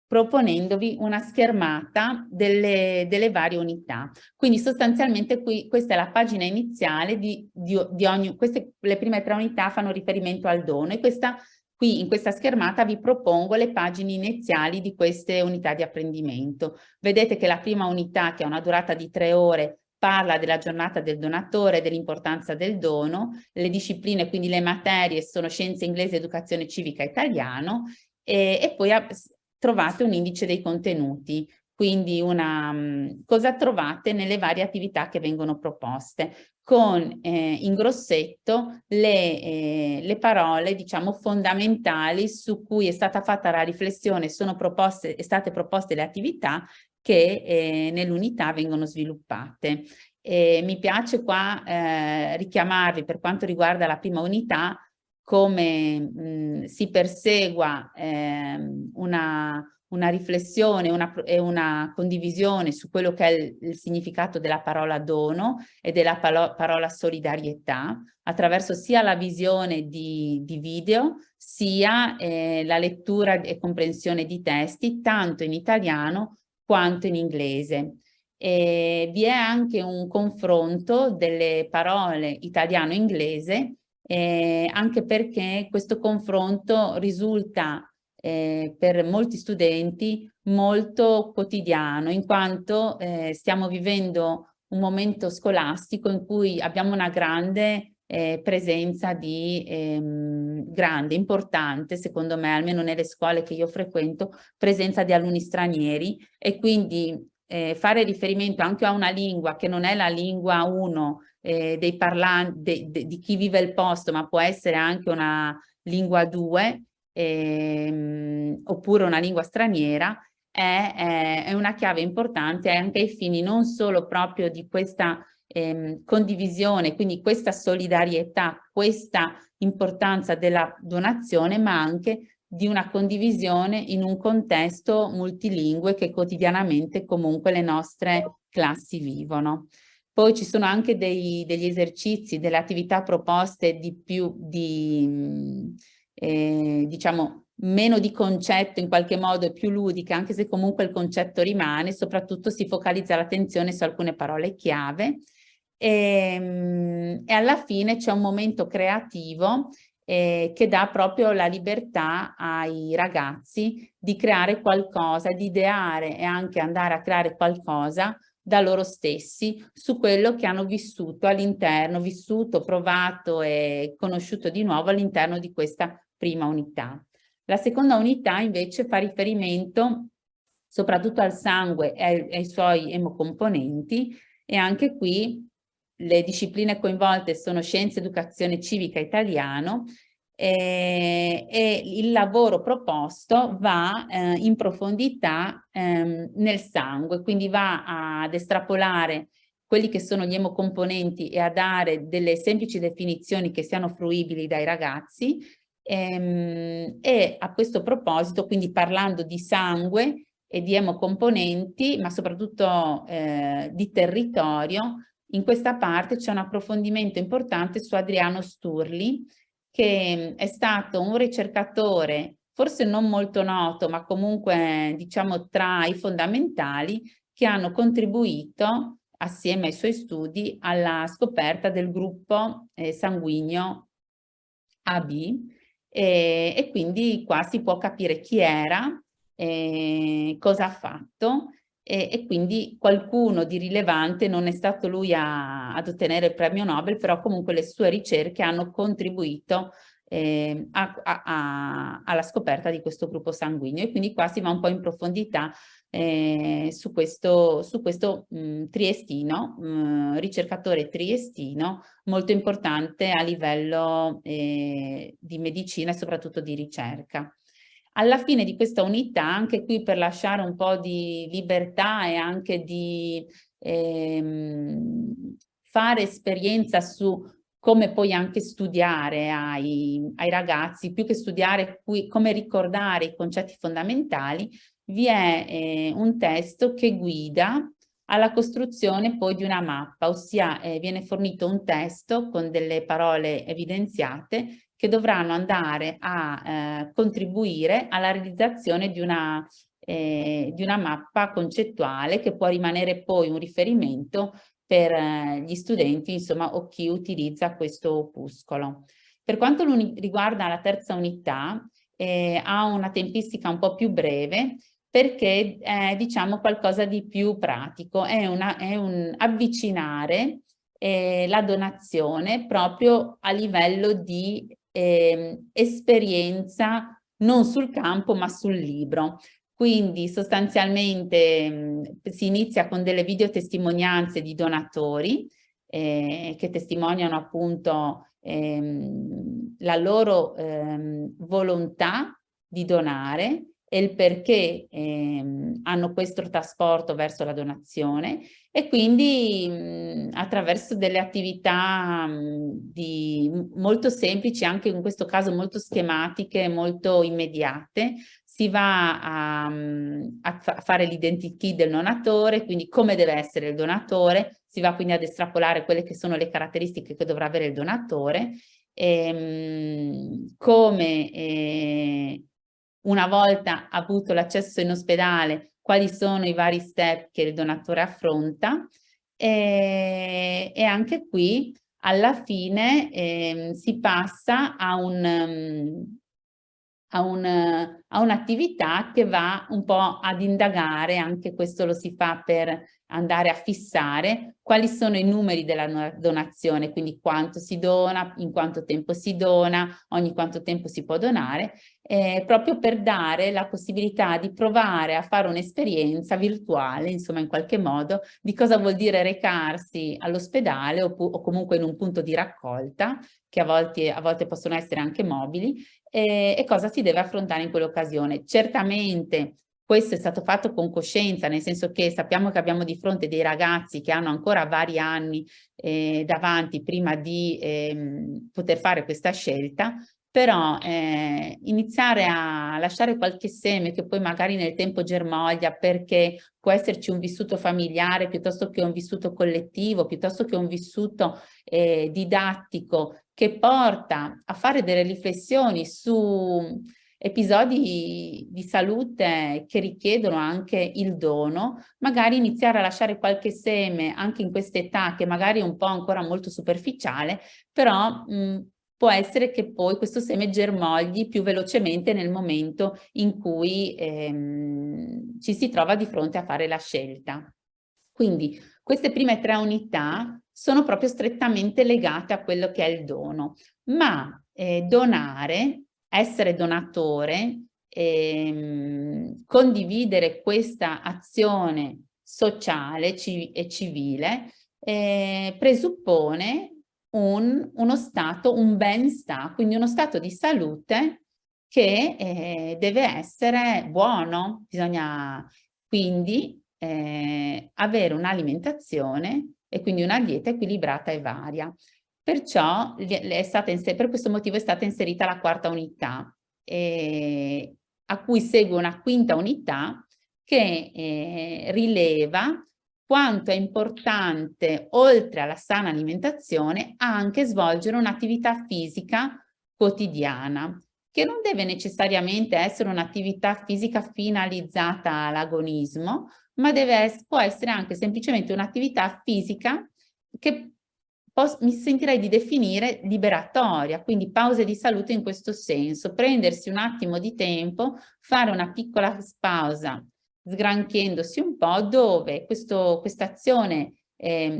proponendovi una schermata delle varie unità. Quindi sostanzialmente questa è la pagina iniziale di ogni, le prime 3 unità fanno riferimento al dono e qui in questa schermata vi propongo le pagine iniziali di queste unità di apprendimento. Vedete che la prima unità, che ha una durata di 3 ore, parla della giornata del donatore e dell'importanza del dono. Le discipline, quindi le materie, sono scienze inglese, educazione civica e italiano, e poi trovate un indice dei contenuti, quindi cosa trovate nelle varie attività che vengono proposte, con in grossetto le parole, diciamo, fondamentali su cui è stata fatta la riflessione, sono state proposte le attività che nell'unità vengono sviluppate. Mi piace qua richiamarvi, per quanto riguarda la prima unità, come si persegua una riflessione e una condivisione su quello che è il significato della parola dono e della parola solidarietà, attraverso sia la visione di video, sia la lettura e comprensione di testi, tanto in italiano quanto in inglese. Vi è anche un confronto delle parole italiano-inglese, anche perché questo confronto risulta per molti studenti molto quotidiano, in quanto stiamo vivendo un momento scolastico in cui abbiamo una grande presenza grande, importante, secondo me, almeno nelle scuole che io frequento, presenza di alunni stranieri, e quindi fare riferimento anche a una lingua che non è la lingua 1 dei parlanti, di chi vive il posto, ma può essere anche una lingua 2, oppure una lingua straniera, è una chiave importante anche ai fini non solo proprio di questa condivisione, quindi questa solidarietà, questa importanza della donazione, ma anche di una condivisione in un contesto multilingue che quotidianamente comunque le nostre classi vivono. Poi ci sono anche degli esercizi, delle attività proposte diciamo, meno di concetto in qualche modo e più ludiche, anche se comunque il concetto rimane, soprattutto si focalizza l'attenzione su alcune parole chiave. E alla fine c'è un momento creativo che dà proprio la libertà ai ragazzi di creare qualcosa, di ideare e anche andare a creare qualcosa da loro stessi su quello che hanno vissuto all'interno, provato e conosciuto di nuovo all'interno di questa prima unità. La seconda unità invece fa riferimento soprattutto al sangue e ai suoi emocomponenti, e anche qui le discipline coinvolte sono scienze, educazione civica, italiano, e il lavoro proposto va in profondità nel sangue, quindi va ad estrapolare quelli che sono gli emocomponenti e a dare delle semplici definizioni che siano fruibili dai ragazzi, e a questo proposito, quindi parlando di sangue e di emocomponenti, ma soprattutto di territorio, in questa parte c'è un approfondimento importante su Adriano Sturli, che è stato un ricercatore forse non molto noto, ma comunque diciamo tra i fondamentali, che hanno contribuito assieme ai suoi studi alla scoperta del gruppo sanguigno AB, e quindi qua si può capire chi era, cosa ha fatto, e quindi qualcuno di rilevante, non è stato lui ad ottenere il premio Nobel, però comunque le sue ricerche hanno contribuito alla scoperta di questo gruppo sanguigno, e quindi qua si va un po' in profondità su questo triestino, ricercatore triestino molto importante a livello di medicina e soprattutto di ricerca. Alla fine di questa unità, anche qui per lasciare un po' di libertà e anche di fare esperienza su come poi anche studiare ai ragazzi, più che studiare come ricordare i concetti fondamentali, vi è un testo che guida alla costruzione poi di una mappa, ossia viene fornito un testo con delle parole evidenziate che dovranno andare a contribuire alla realizzazione di una mappa concettuale che può rimanere poi un riferimento per gli studenti, insomma, o chi utilizza questo opuscolo. Per quanto riguarda la terza unità, ha una tempistica un po' più breve, perché è, diciamo, qualcosa di più pratico, è un avvicinare la donazione proprio a livello di esperienza non sul campo ma sul libro. Quindi sostanzialmente si inizia con delle videotestimonianze di donatori che testimoniano appunto la loro volontà di donare e il perché hanno questo trasporto verso la donazione, e quindi attraverso delle attività molto semplici, anche in questo caso molto schematiche, molto immediate, si va a fare l'identikit del donatore, quindi come deve essere il donatore, si va quindi ad estrapolare quelle che sono le caratteristiche che dovrà avere il donatore, come una volta avuto l'accesso in ospedale, quali sono i vari step che il donatore affronta, e anche qui alla fine si passa a un'attività che va un po' ad indagare, anche questo lo si fa per andare a fissare quali sono i numeri della donazione, quindi quanto si dona, in quanto tempo si dona, ogni quanto tempo si può donare, proprio per dare la possibilità di provare a fare un'esperienza virtuale, insomma in qualche modo, di cosa vuol dire recarsi all'ospedale o comunque in un punto di raccolta, che a volte possono essere anche mobili, e cosa si deve affrontare in quell'occasione. Certamente questo è stato fatto con coscienza, nel senso che sappiamo che abbiamo di fronte dei ragazzi che hanno ancora vari anni davanti prima di poter fare questa scelta, però iniziare a lasciare qualche seme che poi magari nel tempo germoglia, perché può esserci un vissuto familiare piuttosto che un vissuto collettivo, piuttosto che un vissuto didattico, che porta a fare delle riflessioni su episodi di salute che richiedono anche il dono, magari iniziare a lasciare qualche seme anche in quest'età che magari è un po' ancora molto superficiale, però può essere che poi questo seme germogli più velocemente nel momento in cui ci si trova di fronte a fare la scelta. Quindi queste prime 3 unità sono proprio strettamente legate a quello che è il dono, ma donare, essere donatore, condividere questa azione sociale e civile presuppone uno stato, un benestare, quindi uno stato di salute che deve essere buono. Bisogna quindi avere un'alimentazione e quindi una dieta equilibrata e varia. Perciò per questo motivo è stata inserita la quarta unità, a cui segue una quinta unità che rileva quanto è importante, oltre alla sana alimentazione, anche svolgere un'attività fisica quotidiana, che non deve necessariamente essere un'attività fisica finalizzata all'agonismo, ma può essere anche semplicemente un'attività fisica che mi sentirei di definire liberatoria, quindi pause di salute in questo senso, prendersi un attimo di tempo, fare una piccola pausa, sgranchiendosi un po', dove questa azione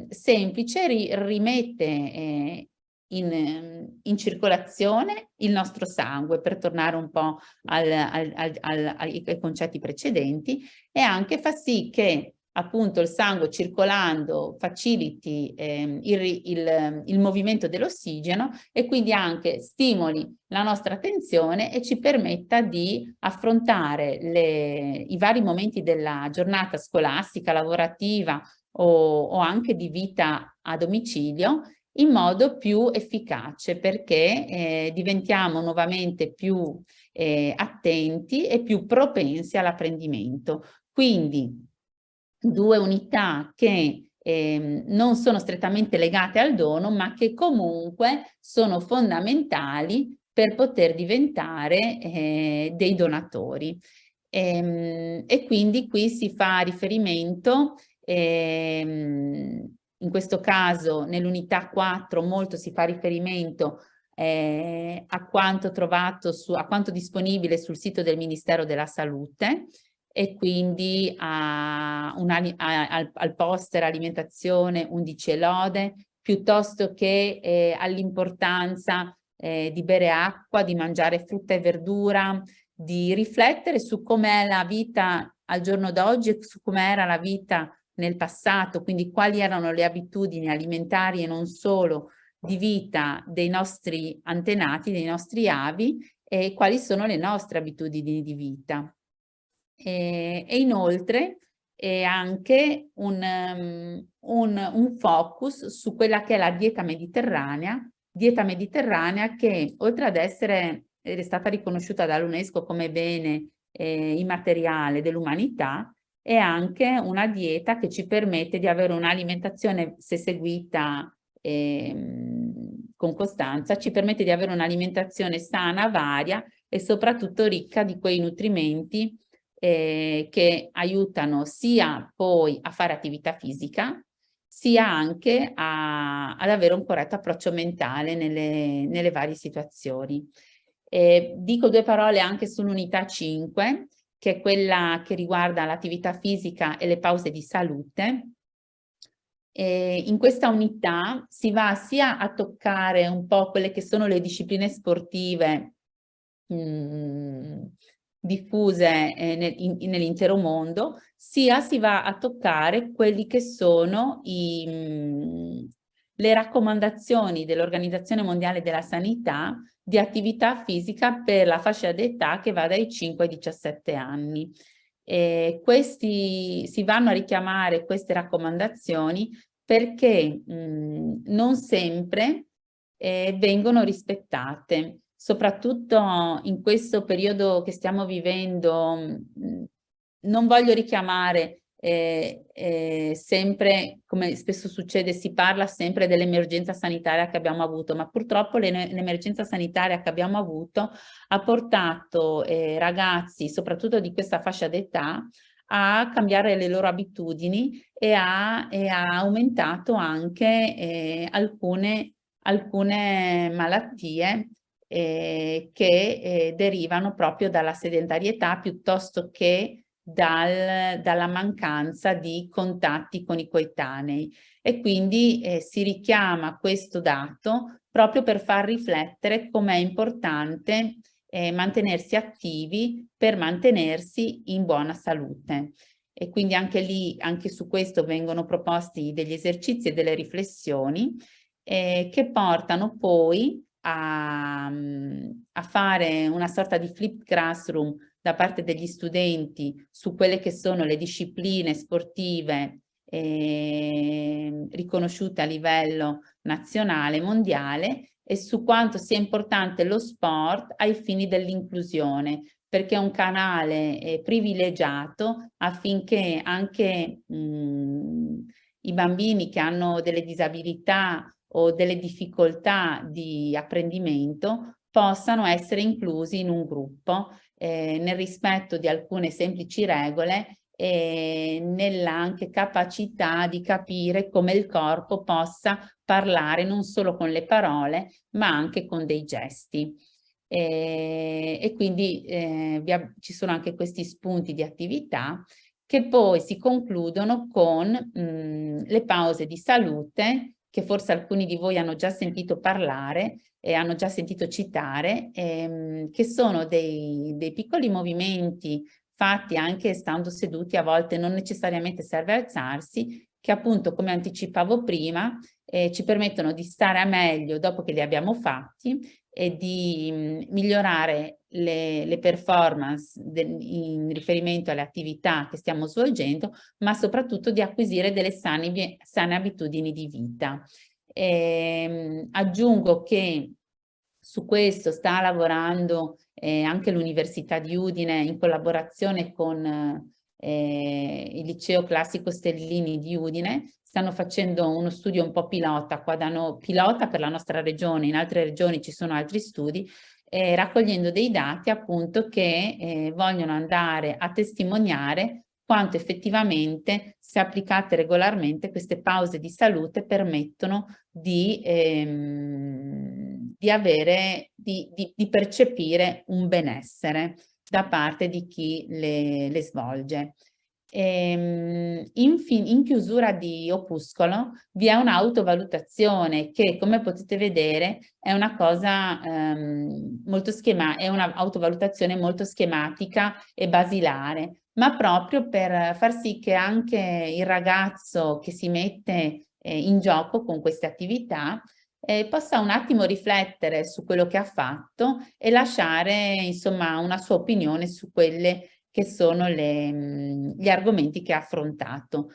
semplice rimette in circolazione il nostro sangue, per tornare un po' ai concetti precedenti, e anche fa sì che appunto il sangue circolando faciliti il movimento dell'ossigeno, e quindi anche stimoli la nostra attenzione e ci permetta di affrontare i vari momenti della giornata scolastica, lavorativa o anche di vita a domicilio in modo più efficace, perché diventiamo nuovamente più attenti e più propensi all'apprendimento. Quindi 2 unità che non sono strettamente legate al dono, ma che comunque sono fondamentali per poter diventare dei donatori. E quindi qui si fa riferimento, in questo caso nell'unità 4 molto si fa riferimento a quanto trovato a quanto disponibile sul sito del Ministero della Salute, e quindi al poster alimentazione 11 e lode, piuttosto che all'importanza di bere acqua, di mangiare frutta e verdura, di riflettere su com'è la vita al giorno d'oggi e su com'era la vita nel passato, quindi quali erano le abitudini alimentari e non solo di vita dei nostri antenati, dei nostri avi, e quali sono le nostre abitudini di vita. E inoltre anche un focus su quella che è la dieta mediterranea che, oltre ad essere ed è stata riconosciuta dall'UNESCO come bene immateriale dell'umanità, è anche una dieta che ci permette di avere un'alimentazione, se seguita con costanza, ci permette di avere un'alimentazione sana, varia e soprattutto ricca di quei nutrimenti che aiutano sia poi a fare attività fisica, sia anche ad avere un corretto approccio mentale nelle varie situazioni. Dico 2 parole anche sull'unità 5, che è quella che riguarda l'attività fisica e le pause di salute. In questa unità si va sia a toccare un po' quelle che sono le discipline sportive diffuse nell'intero mondo, sia si va a toccare quelli che sono le raccomandazioni dell'Organizzazione Mondiale della Sanità di attività fisica per la fascia d'età che va dai 5 ai 17 anni. Si vanno a richiamare queste raccomandazioni perché non sempre vengono rispettate. Soprattutto in questo periodo che stiamo vivendo, non voglio richiamare sempre, come spesso succede, si parla sempre dell'emergenza sanitaria che abbiamo avuto, ma purtroppo l'emergenza sanitaria che abbiamo avuto ha portato ragazzi, soprattutto di questa fascia d'età, a cambiare le loro abitudini e ha aumentato anche alcune malattie che derivano proprio dalla sedentarietà piuttosto che dalla mancanza di contatti con i coetanei, e quindi si richiama questo dato proprio per far riflettere com'è importante mantenersi attivi per mantenersi in buona salute. E quindi anche lì, anche su questo vengono proposti degli esercizi e delle riflessioni che portano poi a fare una sorta di flip classroom da parte degli studenti su quelle che sono le discipline sportive riconosciute a livello nazionale e mondiale, e su quanto sia importante lo sport ai fini dell'inclusione, perché è un canale privilegiato affinché anche i bambini che hanno delle disabilità o delle difficoltà di apprendimento possano essere inclusi in un gruppo nel rispetto di alcune semplici regole e nella anche capacità di capire come il corpo possa parlare non solo con le parole ma anche con dei gesti. E quindi ci sono anche questi spunti di attività che poi si concludono con le pause di salute, che forse alcuni di voi hanno già sentito parlare e hanno già sentito citare, che sono dei piccoli movimenti fatti anche stando seduti, a volte non necessariamente serve alzarsi, che appunto, come anticipavo prima, ci permettono di stare a meglio dopo che li abbiamo fatti e di migliorare le performance in riferimento alle attività che stiamo svolgendo, ma soprattutto di acquisire delle sane abitudini di vita. Aggiungo che su questo sta lavorando anche l'Università di Udine in collaborazione con il Liceo Classico Stellini di Udine. Stanno facendo uno studio un po' pilota, pilota per la nostra regione, in altre regioni ci sono altri studi, raccogliendo dei dati appunto che vogliono andare a testimoniare quanto effettivamente, se applicate regolarmente, queste pause di salute permettono di percepire un benessere da parte di chi le svolge. In chiusura di opuscolo vi è un'autovalutazione che, come potete vedere, è una cosa è un'autovalutazione molto schematica e basilare, ma proprio per far sì che anche il ragazzo che si mette in gioco con queste attività possa un attimo riflettere su quello che ha fatto e lasciare insomma una sua opinione su quelle che sono gli argomenti che ha affrontato.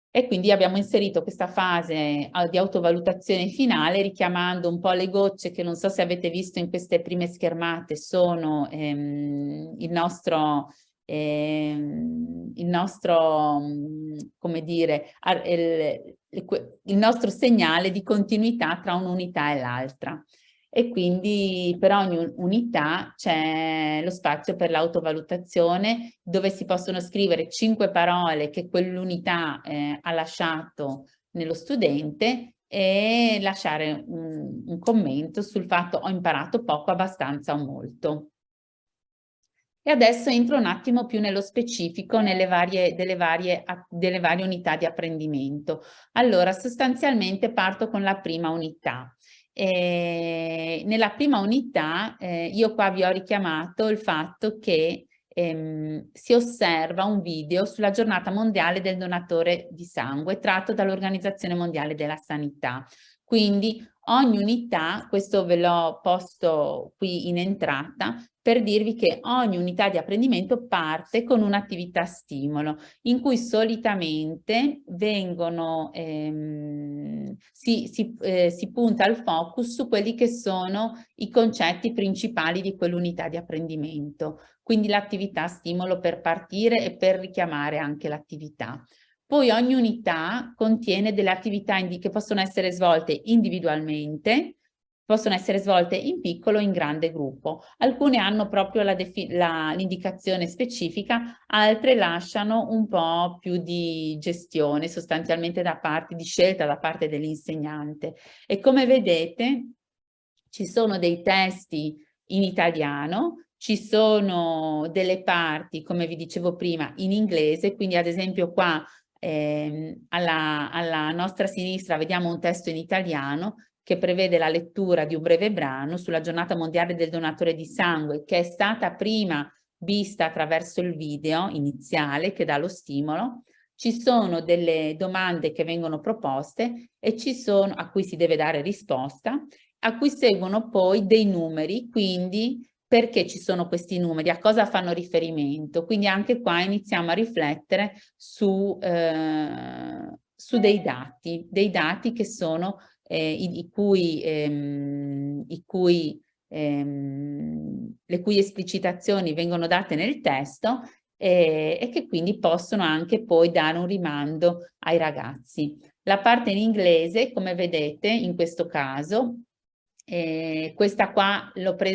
E quindi abbiamo inserito questa fase di autovalutazione finale, richiamando un po' le gocce che non so se avete visto in queste prime schermate, sono il nostro, come dire, il nostro segnale di continuità tra un'unità e l'altra. E quindi per ogni unità c'è lo spazio per l'autovalutazione, dove si possono scrivere 5 parole che quell'unità ha lasciato nello studente e lasciare un commento sul fatto ho imparato poco, abbastanza o molto. E adesso entro un attimo più nello specifico delle varie unità di apprendimento. Allora, sostanzialmente parto con la prima unità. Nella prima unità io qua vi ho richiamato il fatto che si osserva un video sulla giornata mondiale del donatore di sangue tratto dall'Organizzazione Mondiale della Sanità. Quindi ogni unità, questo ve l'ho posto qui in entrata, per dirvi che ogni unità di apprendimento parte con un'attività stimolo in cui solitamente vengono, si punta il focus su quelli che sono i concetti principali di quell'unità di apprendimento, quindi l'attività stimolo per partire e per richiamare anche l'attività. Poi ogni unità contiene delle attività che possono essere svolte individualmente, possono essere svolte in piccolo o in grande gruppo. Alcune hanno proprio l'indicazione specifica, altre lasciano un po' più di gestione, sostanzialmente di scelta da parte dell'insegnante. E come vedete ci sono dei testi in italiano, ci sono delle parti, come vi dicevo prima, in inglese, quindi ad esempio qua alla nostra sinistra vediamo un testo in italiano che prevede la lettura di un breve brano sulla giornata mondiale del donatore di sangue, che è stata prima vista attraverso il video iniziale che dà lo stimolo. Ci sono delle domande che vengono proposte e a cui si deve dare risposta, a cui seguono poi dei numeri, quindi perché ci sono questi numeri, a cosa fanno riferimento. Quindi anche qua iniziamo a riflettere su dei dati che sono le cui esplicitazioni vengono date nel testo e che quindi possono anche poi dare un rimando ai ragazzi. La parte in inglese, come vedete in questo caso, questa qua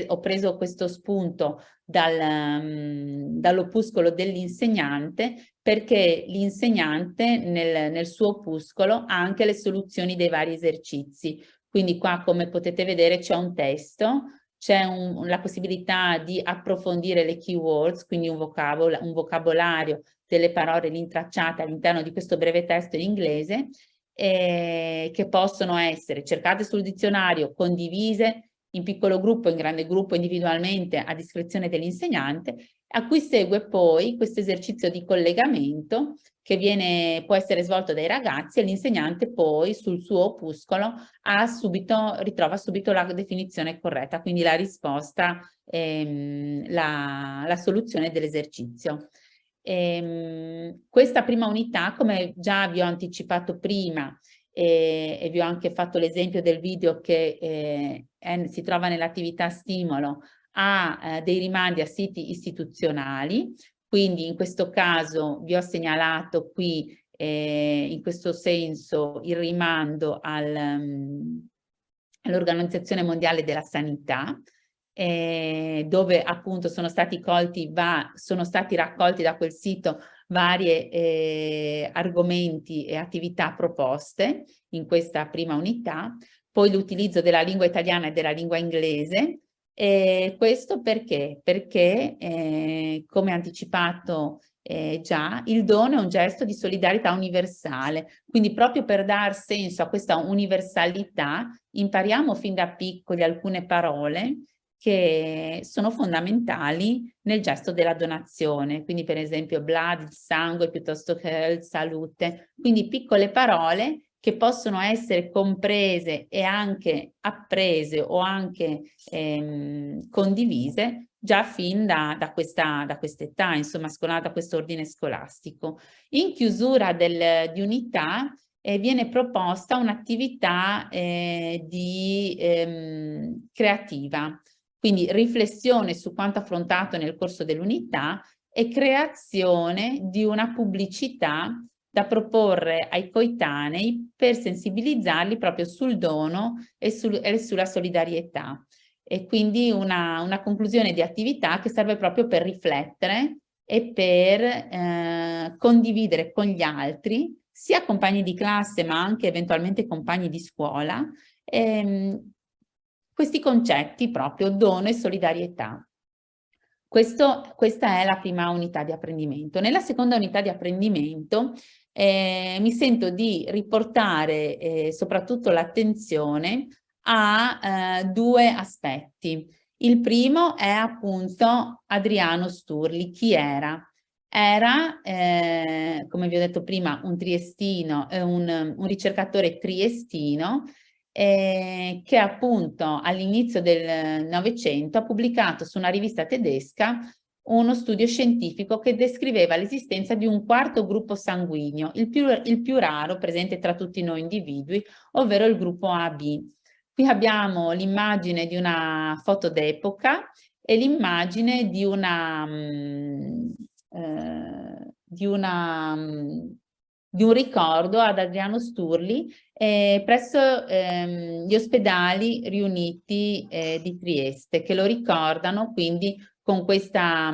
ho preso questo spunto dall'opuscolo dell'insegnante, perché l'insegnante nel suo opuscolo ha anche le soluzioni dei vari esercizi. Quindi qua, come potete vedere, c'è un testo, c'è la possibilità di approfondire le keywords, quindi un vocabolario delle parole rintracciate all'interno di questo breve testo in inglese, che possono essere cercate sul dizionario, condivise in piccolo gruppo, in grande gruppo, individualmente a discrezione dell'insegnante, a cui segue poi questo esercizio di collegamento che può essere svolto dai ragazzi e l'insegnante poi sul suo opuscolo ritrova subito la definizione corretta, quindi la risposta, la soluzione dell'esercizio. Questa prima unità, come già vi ho anticipato prima, e vi ho anche fatto l'esempio del video che si trova nell'attività stimolo, ha dei rimandi a siti istituzionali. Quindi in questo caso vi ho segnalato qui in questo senso il rimando all'Organizzazione Mondiale della Sanità, dove appunto sono stati raccolti da quel sito vari argomenti e attività proposte in questa prima unità, poi l'utilizzo della lingua italiana e della lingua inglese. Questo perché? Perché, come anticipato già, il dono è un gesto di solidarietà universale, quindi proprio per dar senso a questa universalità impariamo fin da piccoli alcune parole che sono fondamentali nel gesto della donazione, quindi per esempio blood, il sangue, piuttosto che health, salute, quindi piccole parole che possono essere comprese e anche apprese o anche condivise già fin da quest'età, insomma, da questo ordine scolastico. In chiusura di unità viene proposta un'attività creativa, quindi riflessione su quanto affrontato nel corso dell'unità e creazione di una pubblicità da proporre ai coetanei per sensibilizzarli proprio sul dono e sulla solidarietà. E quindi una conclusione di attività che serve proprio per riflettere e per condividere con gli altri, sia compagni di classe ma anche eventualmente compagni di scuola, questi concetti proprio dono e solidarietà. Questa è la prima unità di apprendimento. Nella seconda unità di apprendimento mi sento di riportare soprattutto l'attenzione a due aspetti. Il primo è appunto Adriano Sturli. Chi era? Era, come vi ho detto prima, un triestino, un ricercatore triestino che appunto all'inizio del Novecento ha pubblicato su una rivista tedesca uno studio scientifico che descriveva l'esistenza di un quarto gruppo sanguigno, il più raro presente tra tutti noi individui, ovvero il gruppo AB. Qui abbiamo l'immagine di una foto d'epoca e l'immagine di un ricordo ad Adriano Sturli presso gli ospedali riuniti di Trieste, che lo ricordano quindi con questa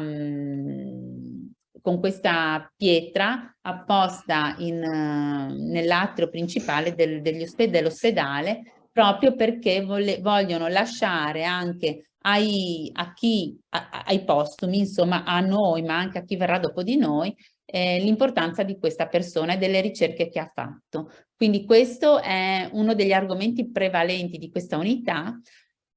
pietra apposta nell'atrio principale dell'ospedale, proprio perché vogliono lasciare anche ai postumi, insomma a noi, ma anche a chi verrà dopo di noi, l'importanza di questa persona e delle ricerche che ha fatto. Quindi questo è uno degli argomenti prevalenti di questa unità,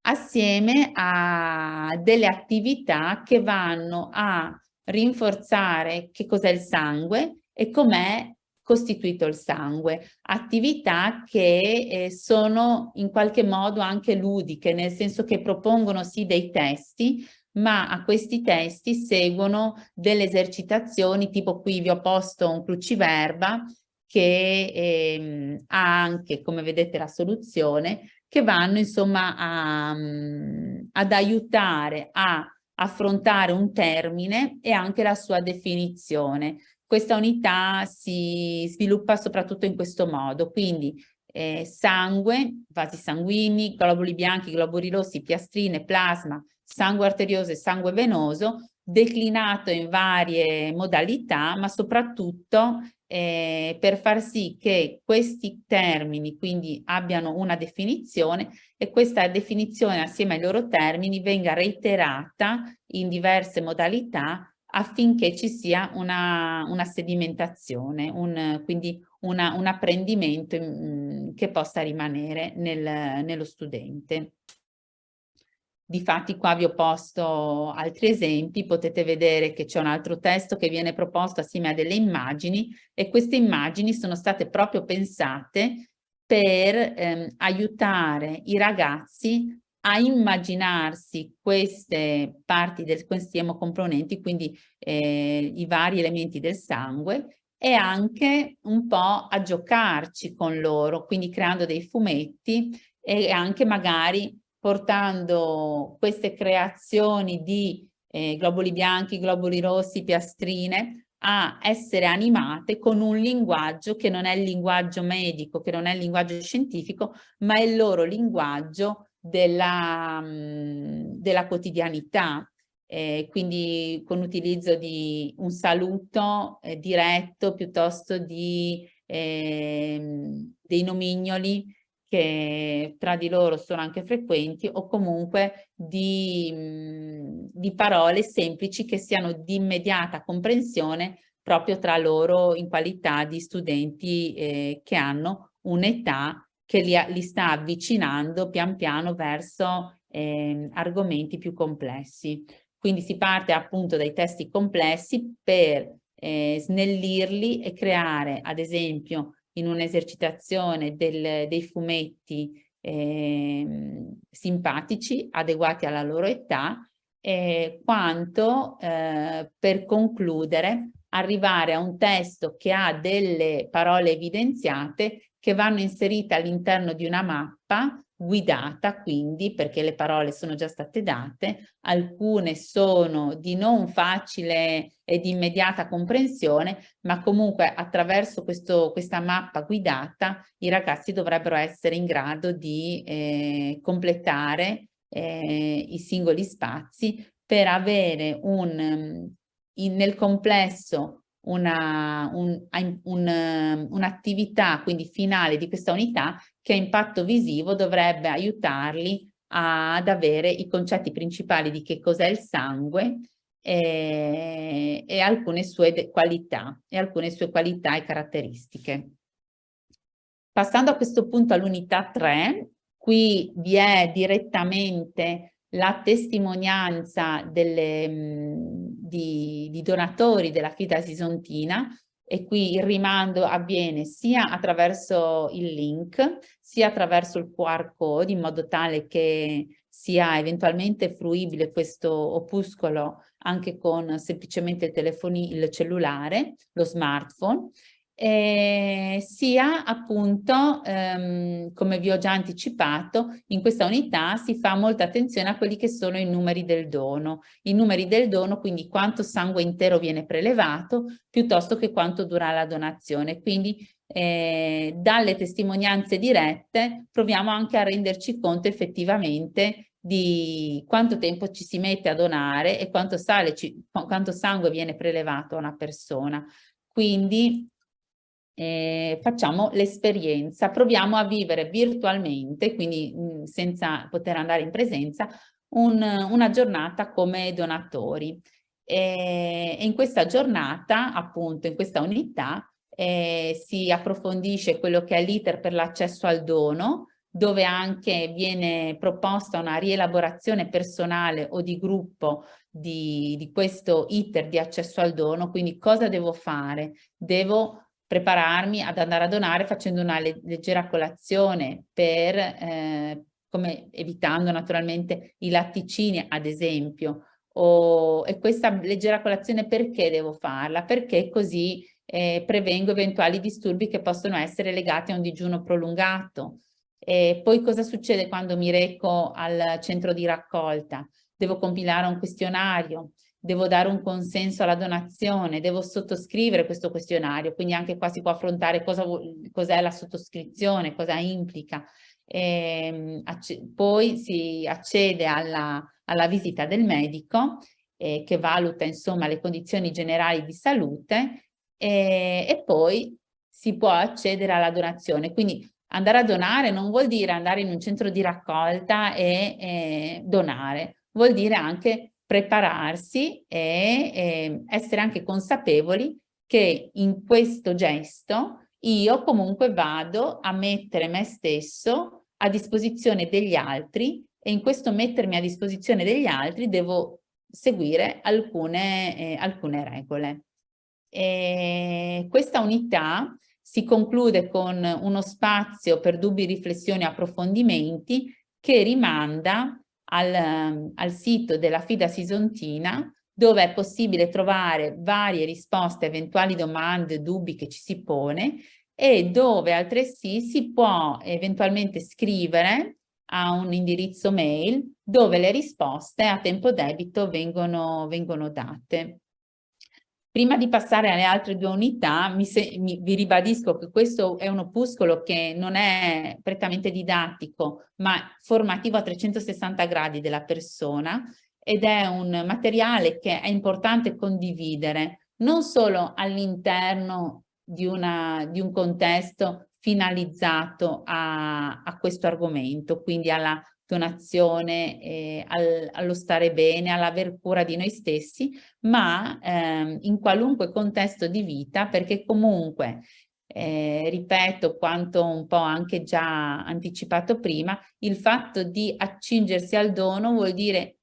assieme a delle attività che vanno a rinforzare che cos'è il sangue e com'è costituito il sangue, attività che sono in qualche modo anche ludiche, nel senso che propongono sì dei testi, ma a questi testi seguono delle esercitazioni, tipo qui vi ho posto un cruciverba che ha anche, come vedete, la soluzione, che vanno insomma ad aiutare a affrontare un termine e anche la sua definizione. Questa unità si sviluppa soprattutto in questo modo, quindi sangue, vasi sanguigni, globuli bianchi, globuli rossi, piastrine, plasma, sangue arterioso e sangue venoso, declinato in varie modalità, ma soprattutto per far sì che questi termini quindi abbiano una definizione e questa definizione assieme ai loro termini venga reiterata in diverse modalità affinché ci sia una sedimentazione, quindi un apprendimento che possa rimanere nello studente. Difatti qua vi ho posto altri esempi, potete vedere che c'è un altro testo che viene proposto assieme a delle immagini e queste immagini sono state proprio pensate per aiutare i ragazzi a immaginarsi queste parti questi emocomponenti, quindi i vari elementi del sangue, e anche un po' a giocarci con loro, quindi creando dei fumetti e anche magari portando queste creazioni di globuli bianchi, globuli rossi, piastrine, a essere animate con un linguaggio che non è il linguaggio medico, che non è il linguaggio scientifico, ma è il loro linguaggio della quotidianità. Quindi con utilizzo di un saluto diretto piuttosto di dei nomignoli che tra di loro sono anche frequenti, o comunque di parole semplici che siano di immediata comprensione proprio tra loro in qualità di studenti che hanno un'età che li sta avvicinando pian piano verso argomenti più complessi. Quindi si parte appunto dai testi complessi per snellirli e creare, ad esempio, in un'esercitazione dei fumetti simpatici, adeguati alla loro età, quanto per concludere arrivare a un testo che ha delle parole evidenziate che vanno inserite all'interno di una mappa guidata, quindi, perché le parole sono già state date, alcune sono di non facile e di immediata comprensione, ma comunque attraverso questa mappa guidata i ragazzi dovrebbero essere in grado di completare i singoli spazi per avere nel complesso un'attività quindi finale di questa unità che a impatto visivo dovrebbe aiutarli ad avere i concetti principali di che cos'è il sangue e alcune sue qualità e caratteristiche. Passando a questo punto all'unità 3, qui vi è direttamente la testimonianza di donatori della Fida Sisontina, e qui il rimando avviene sia attraverso il link, sia attraverso il QR code, in modo tale che sia eventualmente fruibile questo opuscolo anche con semplicemente il cellulare, lo smartphone, sia appunto, come vi ho già anticipato, in questa unità si fa molta attenzione a quelli che sono i numeri del dono. I numeri del dono, quindi quanto sangue intero viene prelevato, piuttosto che quanto dura la donazione. Quindi dalle testimonianze dirette proviamo anche a renderci conto effettivamente di quanto tempo ci si mette a donare e quanto sangue viene prelevato a una persona. Quindi facciamo l'esperienza, proviamo a vivere virtualmente, quindi senza poter andare in presenza, una giornata come donatori. E in questa giornata, appunto, in questa unità, si approfondisce quello che è l'iter per l'accesso al dono, dove anche viene proposta una rielaborazione personale o di gruppo di questo iter di accesso al dono. Quindi cosa devo fare? Devo prepararmi ad andare a donare facendo una leggera colazione come evitando naturalmente i latticini, ad esempio. E questa leggera colazione perché devo farla? Perché così prevengo eventuali disturbi che possono essere legati a un digiuno prolungato. E poi cosa succede quando mi reco al centro di raccolta? Devo compilare un questionario, devo dare un consenso alla donazione, devo sottoscrivere questo questionario, quindi anche qua si può affrontare cos'è la sottoscrizione, cosa implica. Poi si accede alla visita del medico che valuta insomma le condizioni generali di salute e poi si può accedere alla donazione. Quindi andare a donare non vuol dire andare in un centro di raccolta e donare, vuol dire anche prepararsi e essere anche consapevoli che in questo gesto io comunque vado a mettere me stesso a disposizione degli altri, e in questo mettermi a disposizione degli altri devo seguire alcune regole. Questa unità si conclude con uno spazio per dubbi, riflessioni e approfondimenti che rimanda al sito della Fida Sisontina, dove è possibile trovare varie risposte a eventuali domande, dubbi che ci si pone, e dove altresì si può eventualmente scrivere a un indirizzo mail dove le risposte a tempo debito vengono date. Prima di passare alle altre 2 unità, vi ribadisco che questo è un opuscolo che non è prettamente didattico, ma formativo a 360 gradi della persona, ed è un materiale che è importante condividere, non solo all'interno di un contesto finalizzato a questo argomento, quindi alla donazione, allo stare bene, all'aver cura di noi stessi, ma in qualunque contesto di vita, perché comunque, ripeto quanto un po' anche già anticipato prima, il fatto di accingersi al dono vuol dire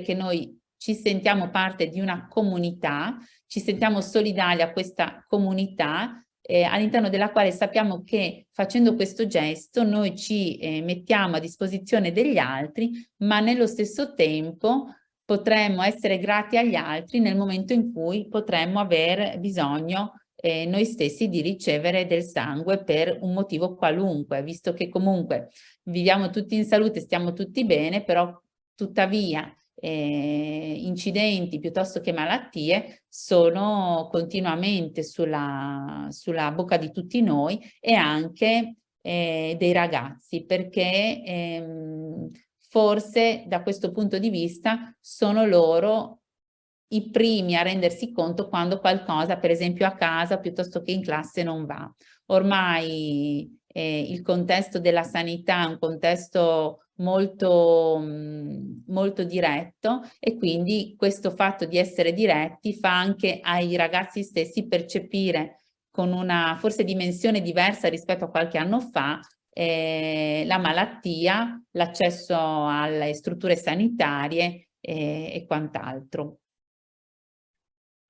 che noi ci sentiamo parte di una comunità, ci sentiamo solidali a questa comunità, all'interno della quale sappiamo che facendo questo gesto noi ci mettiamo a disposizione degli altri, ma nello stesso tempo potremmo essere grati agli altri nel momento in cui potremmo aver bisogno noi stessi di ricevere del sangue per un motivo qualunque, visto che comunque viviamo tutti in salute, stiamo tutti bene, però tuttavia incidenti piuttosto che malattie sono continuamente sulla bocca di tutti noi, e anche dei ragazzi, perché forse da questo punto di vista sono loro i primi a rendersi conto quando qualcosa, per esempio a casa piuttosto che in classe, non va. Ormai il contesto della sanità è un contesto molto diretto, e quindi questo fatto di essere diretti fa anche ai ragazzi stessi percepire con una forse dimensione diversa rispetto a qualche anno fa la malattia, l'accesso alle strutture sanitarie e quant'altro.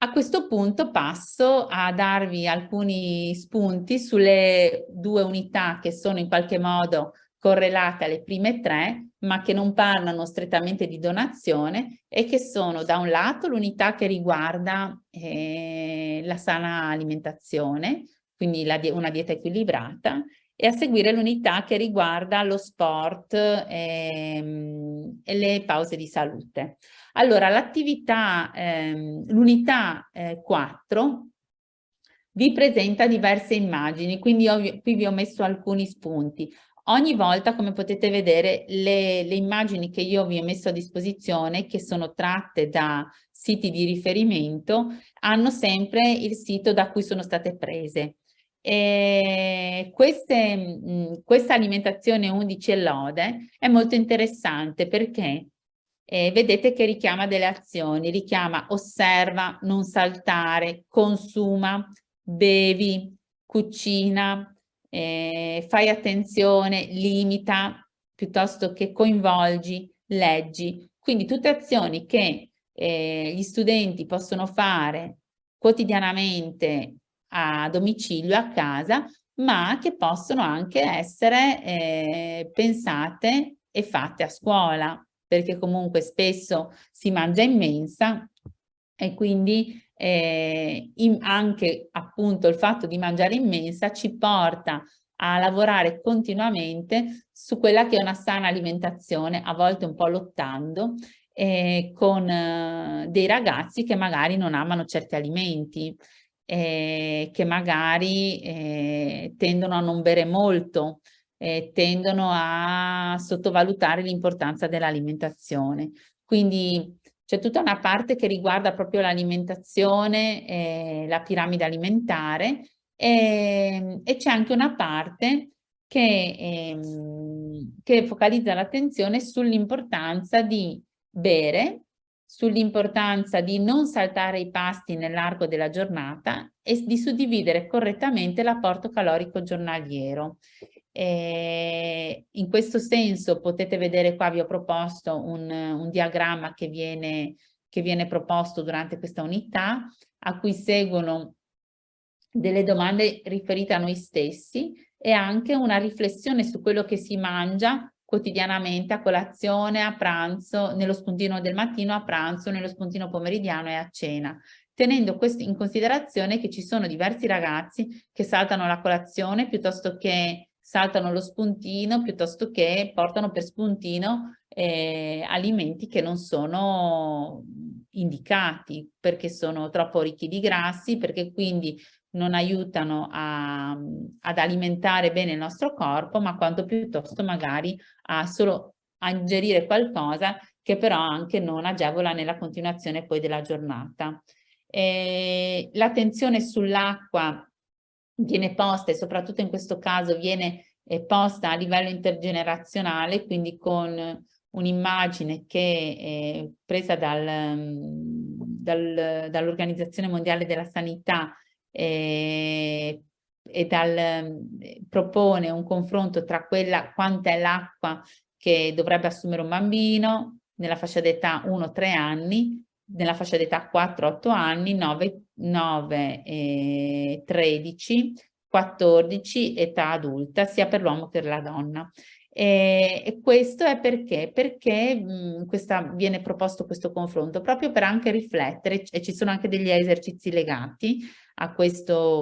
A questo punto passo a darvi alcuni spunti sulle 2 unità che sono in qualche modo correlate alle prime 3, ma che non parlano strettamente di donazione, e che sono da un lato l'unità che riguarda la sana alimentazione, quindi una dieta equilibrata, e a seguire l'unità che riguarda lo sport e le pause di salute. Allora, l'unità 4 vi presenta diverse immagini, quindi qui vi ho messo alcuni spunti. Ogni volta, come potete vedere, le immagini che io vi ho messo a disposizione, che sono tratte da siti di riferimento, hanno sempre il sito da cui sono state prese. Questa alimentazione 11 e lode è molto interessante perché vedete che richiama delle azioni, richiama osserva, non saltare, consuma, bevi, cucina, fai attenzione, limita, piuttosto che coinvolgi, leggi. Quindi tutte azioni che gli studenti possono fare quotidianamente a domicilio, a casa, ma che possono anche essere pensate e fatte a scuola, perché comunque spesso si mangia in mensa, e quindi anche appunto il fatto di mangiare in mensa ci porta a lavorare continuamente su quella che è una sana alimentazione, a volte un po' lottando con dei ragazzi che magari non amano certi alimenti, che magari tendono a non bere molto, tendono a sottovalutare l'importanza dell'alimentazione. Quindi c'è tutta una parte che riguarda proprio l'alimentazione, la piramide alimentare, e c'è anche una parte che focalizza l'attenzione sull'importanza di bere, sull'importanza di non saltare i pasti nell'arco della giornata e di suddividere correttamente l'apporto calorico giornaliero. In questo senso potete vedere qua, vi ho proposto un diagramma che viene proposto durante questa unità, a cui seguono delle domande riferite a noi stessi e anche una riflessione su quello che si mangia quotidianamente a colazione, a pranzo, nello spuntino del mattino, a pranzo, nello spuntino pomeridiano e a cena, tenendo questo in considerazione che ci sono diversi ragazzi che saltano la colazione piuttosto che saltano lo spuntino, piuttosto che portano per spuntino alimenti che non sono indicati perché sono troppo ricchi di grassi, perché quindi non aiutano ad alimentare bene il nostro corpo, ma quanto piuttosto magari solo a ingerire qualcosa che però anche non agevola nella continuazione poi della giornata. L'attenzione sull'acqua viene posta, e soprattutto in questo caso viene posta a livello intergenerazionale, quindi con un'immagine che è presa dall'Organizzazione Mondiale della Sanità propone un confronto tra quanta è l'acqua che dovrebbe assumere un bambino nella fascia d'età 1-3 anni, nella fascia d'età 4-8 anni, 9-13, 14 età adulta, sia per l'uomo che per la donna. E questo è perché viene proposto questo confronto, proprio per anche riflettere, e ci sono anche degli esercizi legati a questa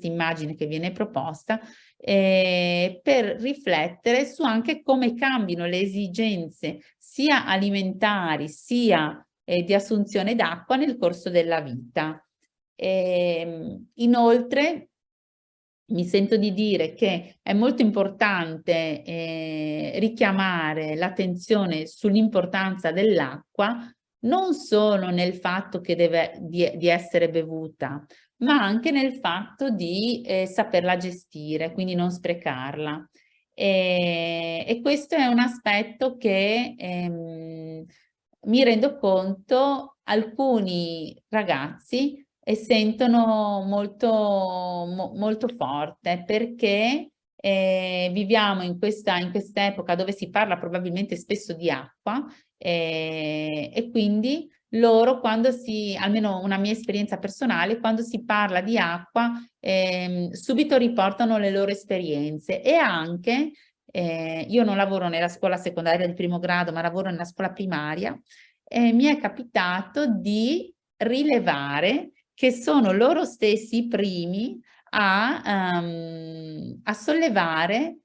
immagine che viene proposta, per riflettere su anche come cambino le esigenze sia alimentari sia di assunzione d'acqua nel corso della vita. Inoltre mi sento di dire che è molto importante richiamare l'attenzione sull'importanza dell'acqua, non solo nel fatto che di essere bevuta, ma anche nel fatto di saperla gestire, quindi non sprecarla. E questo è un aspetto che mi rendo conto alcuni ragazzi sentono molto forte, perché viviamo in quest'epoca dove si parla probabilmente spesso di acqua, e quindi loro, almeno una mia esperienza personale, quando si parla di acqua subito riportano le loro esperienze, e anche io non lavoro nella scuola secondaria di primo grado, ma lavoro nella scuola primaria, mi è capitato di rilevare che sono loro stessi i primi a sollevare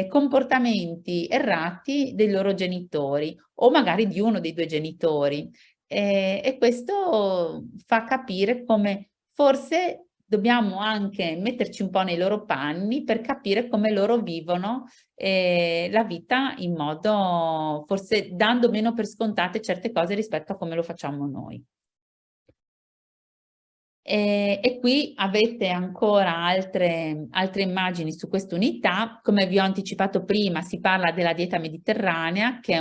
comportamenti errati dei loro genitori, o magari di uno dei due genitori. E questo fa capire come forse dobbiamo anche metterci un po' nei loro panni per capire come loro vivono la vita, in modo forse dando meno per scontate certe cose rispetto a come lo facciamo noi. E qui avete ancora altre immagini su questa unità. Come vi ho anticipato prima, si parla della dieta mediterranea, che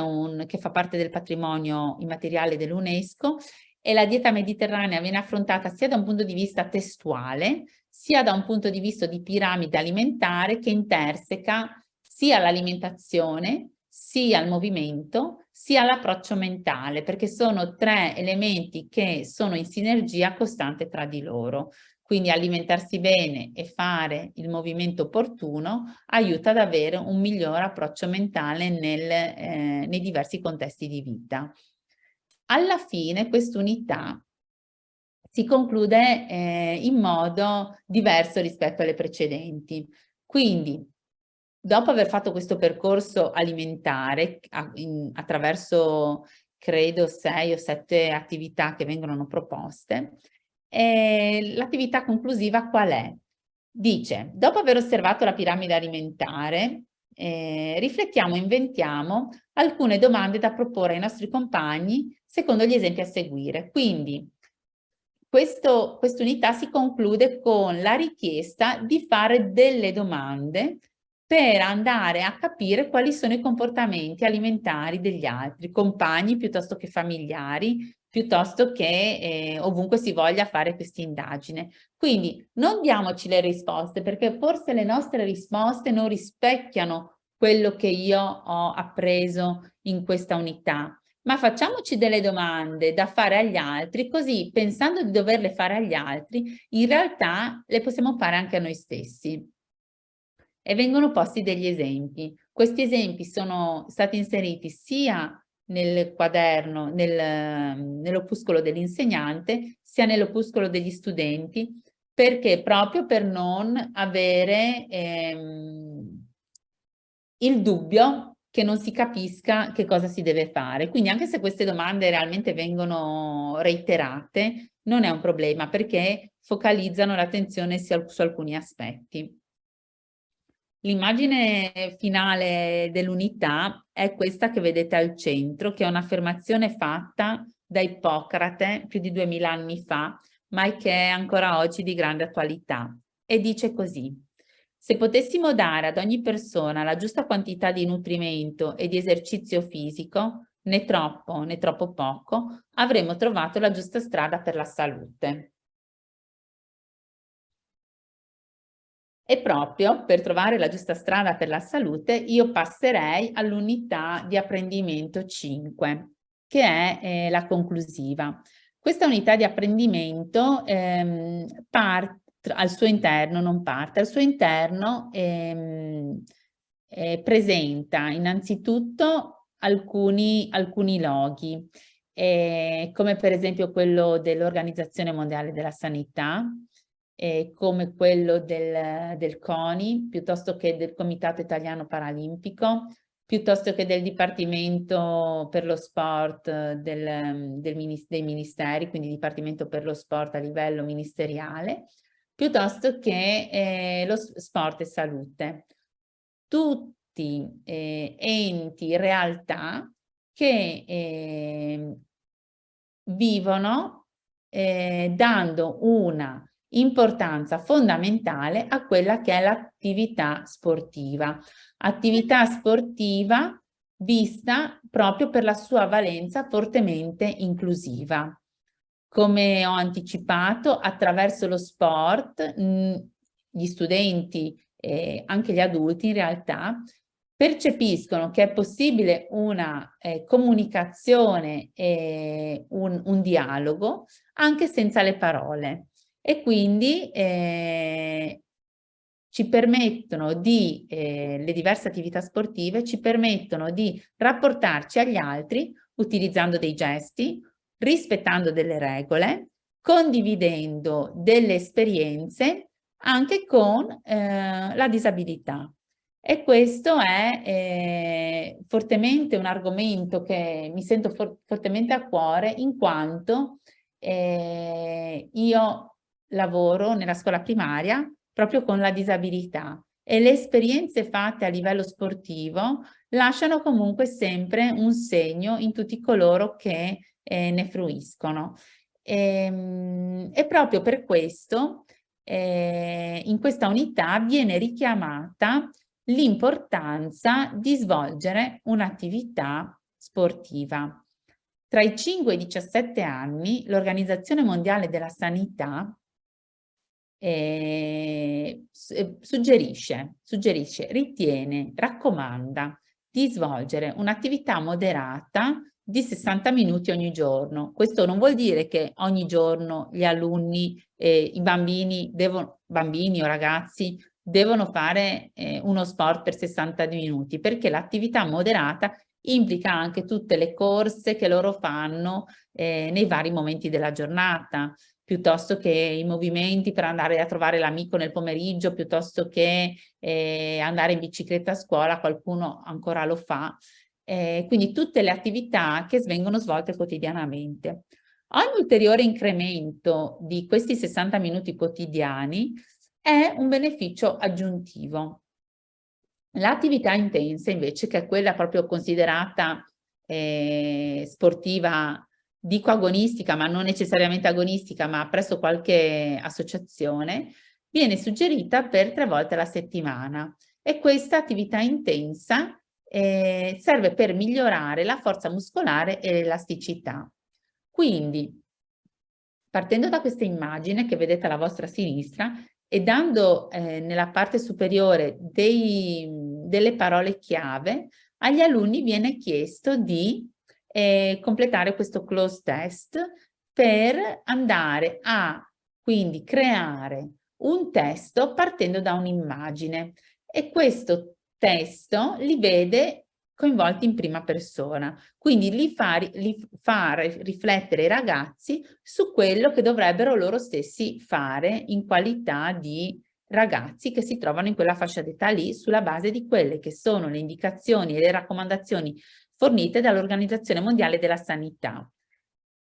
fa parte del patrimonio immateriale dell'UNESCO, e la dieta mediterranea viene affrontata sia da un punto di vista testuale, sia da un punto di vista di piramide alimentare, che interseca sia l'alimentazione, sia il movimento, sia l'approccio mentale, perché sono tre elementi che sono in sinergia costante tra di loro. Quindi alimentarsi bene e fare il movimento opportuno aiuta ad avere un miglior approccio mentale nei diversi contesti di vita. Alla fine quest'unità si conclude in modo diverso rispetto alle precedenti. Quindi, dopo aver fatto questo percorso alimentare attraverso, credo, 6 o 7 attività che vengono proposte, l'attività conclusiva qual è? Dice, dopo aver osservato la piramide alimentare, riflettiamo e inventiamo alcune domande da proporre ai nostri compagni secondo gli esempi a seguire. Quindi, quest'unità si conclude con la richiesta di fare delle domande per andare a capire quali sono i comportamenti alimentari degli altri, compagni piuttosto che familiari, piuttosto che ovunque si voglia fare questa indagine. Quindi non diamoci le risposte, perché forse le nostre risposte non rispecchiano quello che io ho appreso in questa unità, ma facciamoci delle domande da fare agli altri, così pensando di doverle fare agli altri, in realtà le possiamo fare anche a noi stessi. e vengono posti degli esempi. Questi esempi sono stati inseriti sia nel quaderno, nell'opuscolo dell'insegnante, sia nell'opuscolo degli studenti, perché proprio per non avere il dubbio che non si capisca che cosa si deve fare. Quindi anche se queste domande realmente vengono reiterate, non è un problema perché focalizzano l'attenzione su alcuni aspetti. L'immagine finale dell'unità è questa che vedete al centro, che è un'affermazione fatta da Ippocrate più di 2000 anni fa, ma che è ancora oggi di grande attualità. E dice così: se potessimo dare ad ogni persona la giusta quantità di nutrimento e di esercizio fisico, né troppo poco, avremmo trovato la giusta strada per la salute. E proprio per trovare la giusta strada per la salute io passerei all'unità di apprendimento 5, che è la conclusiva. Questa unità di apprendimento al suo interno presenta innanzitutto alcuni loghi, come per esempio quello dell'Organizzazione Mondiale della Sanità, come quello del CONI, piuttosto che del Comitato Italiano Paralimpico, piuttosto che del Dipartimento per lo Sport dei Ministeri, quindi Dipartimento per lo Sport a livello ministeriale, piuttosto che lo Sport e Salute. Tutti enti, realtà che vivono dando una importanza fondamentale a quella che è l'attività sportiva. Attività sportiva vista proprio per la sua valenza fortemente inclusiva. Come ho anticipato, attraverso lo sport, gli studenti e anche gli adulti in realtà percepiscono che è possibile una comunicazione e un dialogo anche senza le parole. E quindi ci permettono le diverse attività sportive ci permettono di rapportarci agli altri utilizzando dei gesti, rispettando delle regole, condividendo delle esperienze anche con la disabilità. E questo è fortemente un argomento che mi sento fortemente a cuore, in quanto io lavoro nella scuola primaria proprio con la disabilità e le esperienze fatte a livello sportivo lasciano comunque sempre un segno in tutti coloro che ne fruiscono. E proprio per questo in questa unità viene richiamata l'importanza di svolgere un'attività sportiva. Tra i 5 e i 17 anni l'Organizzazione Mondiale della Sanità ritiene, raccomanda di svolgere un'attività moderata di 60 minuti ogni giorno. Questo non vuol dire che ogni giorno gli alunni, i bambini o ragazzi devono fare uno sport per 60 minuti, perché l'attività moderata implica anche tutte le corse che loro fanno nei vari momenti della giornata, piuttosto che i movimenti per andare a trovare l'amico nel pomeriggio, piuttosto che andare in bicicletta a scuola, qualcuno ancora lo fa. Quindi tutte le attività che vengono svolte quotidianamente. Ogni ulteriore incremento di questi 60 minuti quotidiani è un beneficio aggiuntivo. L'attività intensa invece, che è quella proprio considerata sportiva, dico agonistica, ma non necessariamente agonistica, ma presso qualche associazione, viene suggerita per 3 volte alla settimana. E questa attività intensa serve per migliorare la forza muscolare e l'elasticità. Quindi, partendo da questa immagine che vedete alla vostra sinistra e dando nella parte superiore delle parole chiave, agli alunni viene chiesto di completare questo cloze test per andare a quindi creare un testo partendo da un'immagine. e questo testo li vede coinvolti in prima persona, quindi li fa riflettere i ragazzi su quello che dovrebbero loro stessi fare in qualità di ragazzi che si trovano in quella fascia d'età lì, sulla base di quelle che sono le indicazioni e le raccomandazioni fornite dall'Organizzazione Mondiale della Sanità.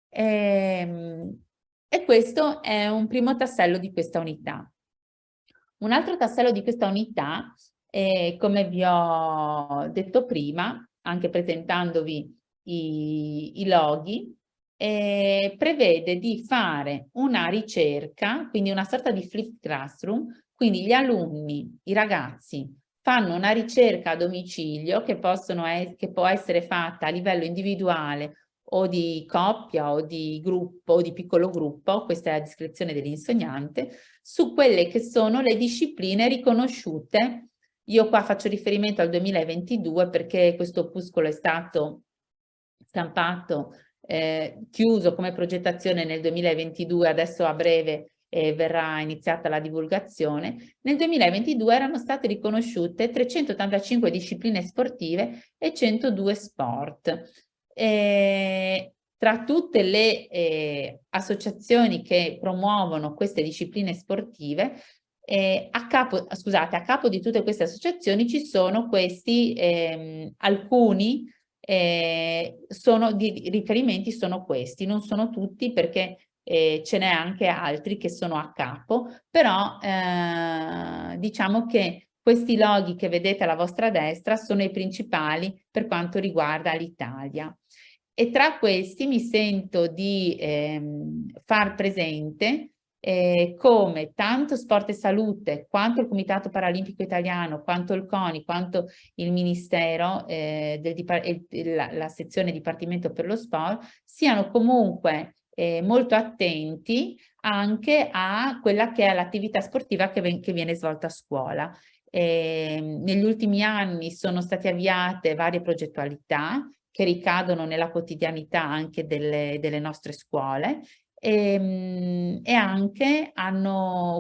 E questo è un primo tassello di questa unità. Un altro tassello di questa unità, come vi ho detto prima, anche presentandovi i loghi, prevede di fare una ricerca, quindi una sorta di flipped classroom, quindi gli alunni, i ragazzi, fanno una ricerca a domicilio che può essere fatta a livello individuale o di coppia o di gruppo o di piccolo gruppo, questa è la descrizione dell'insegnante, su quelle che sono le discipline riconosciute. Io qua faccio riferimento al 2022 perché questo opuscolo è stato stampato, chiuso come progettazione nel 2022, adesso a breve verrà iniziata la divulgazione. Nel 2022 erano state riconosciute 385 discipline sportive e 102 sport. Tra tutte le associazioni che promuovono queste discipline sportive, a capo di tutte queste associazioni ci sono questi, alcuni riferimenti sono questi, non sono tutti perché ce n'è anche altri che sono a capo, però diciamo che questi loghi che vedete alla vostra destra sono i principali per quanto riguarda l'Italia. E tra questi mi sento di far presente come tanto Sport e Salute, quanto il Comitato Paralimpico Italiano, quanto il CONI, quanto il Ministero, la sezione Dipartimento per lo Sport, siano comunque molto attenti anche a quella che è l'attività sportiva che viene svolta a scuola. Negli ultimi anni sono state avviate varie progettualità che ricadono nella quotidianità anche delle nostre scuole e anche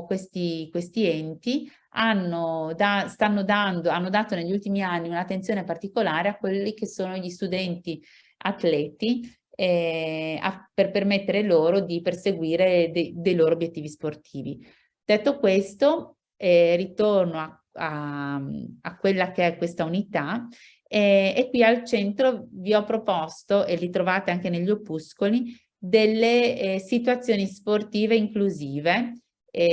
questi enti hanno dato negli ultimi anni un'attenzione particolare a quelli che sono gli studenti atleti per permettere loro di perseguire dei loro obiettivi sportivi. Detto questo, ritorno a quella che è questa unità e qui al centro vi ho proposto, e li trovate anche negli opuscoli, delle situazioni sportive inclusive,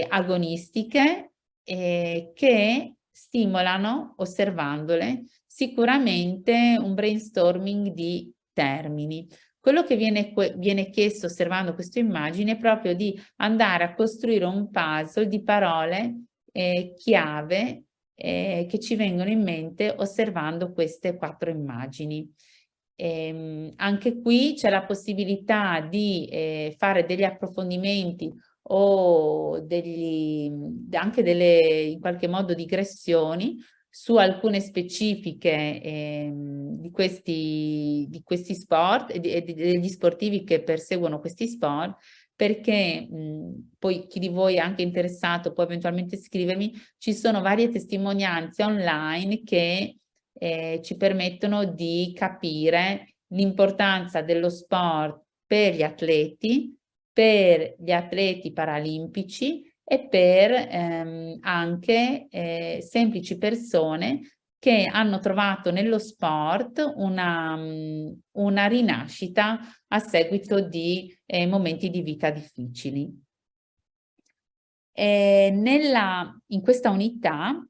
agonistiche, che stimolano, osservandole, sicuramente un brainstorming di termini. Quello che viene chiesto osservando questa immagine è proprio di andare a costruire un puzzle di parole chiave che ci vengono in mente osservando queste 4 immagini. Anche qui c'è la possibilità di fare degli approfondimenti o anche delle in qualche modo digressioni su alcune specifiche di questi sport e degli sportivi che perseguono questi sport, perché poi chi di voi è anche interessato può eventualmente scrivermi, ci sono varie testimonianze online che ci permettono di capire l'importanza dello sport per gli atleti paralimpici e per anche semplici persone che hanno trovato nello sport una rinascita a seguito di momenti di vita difficili. In questa unità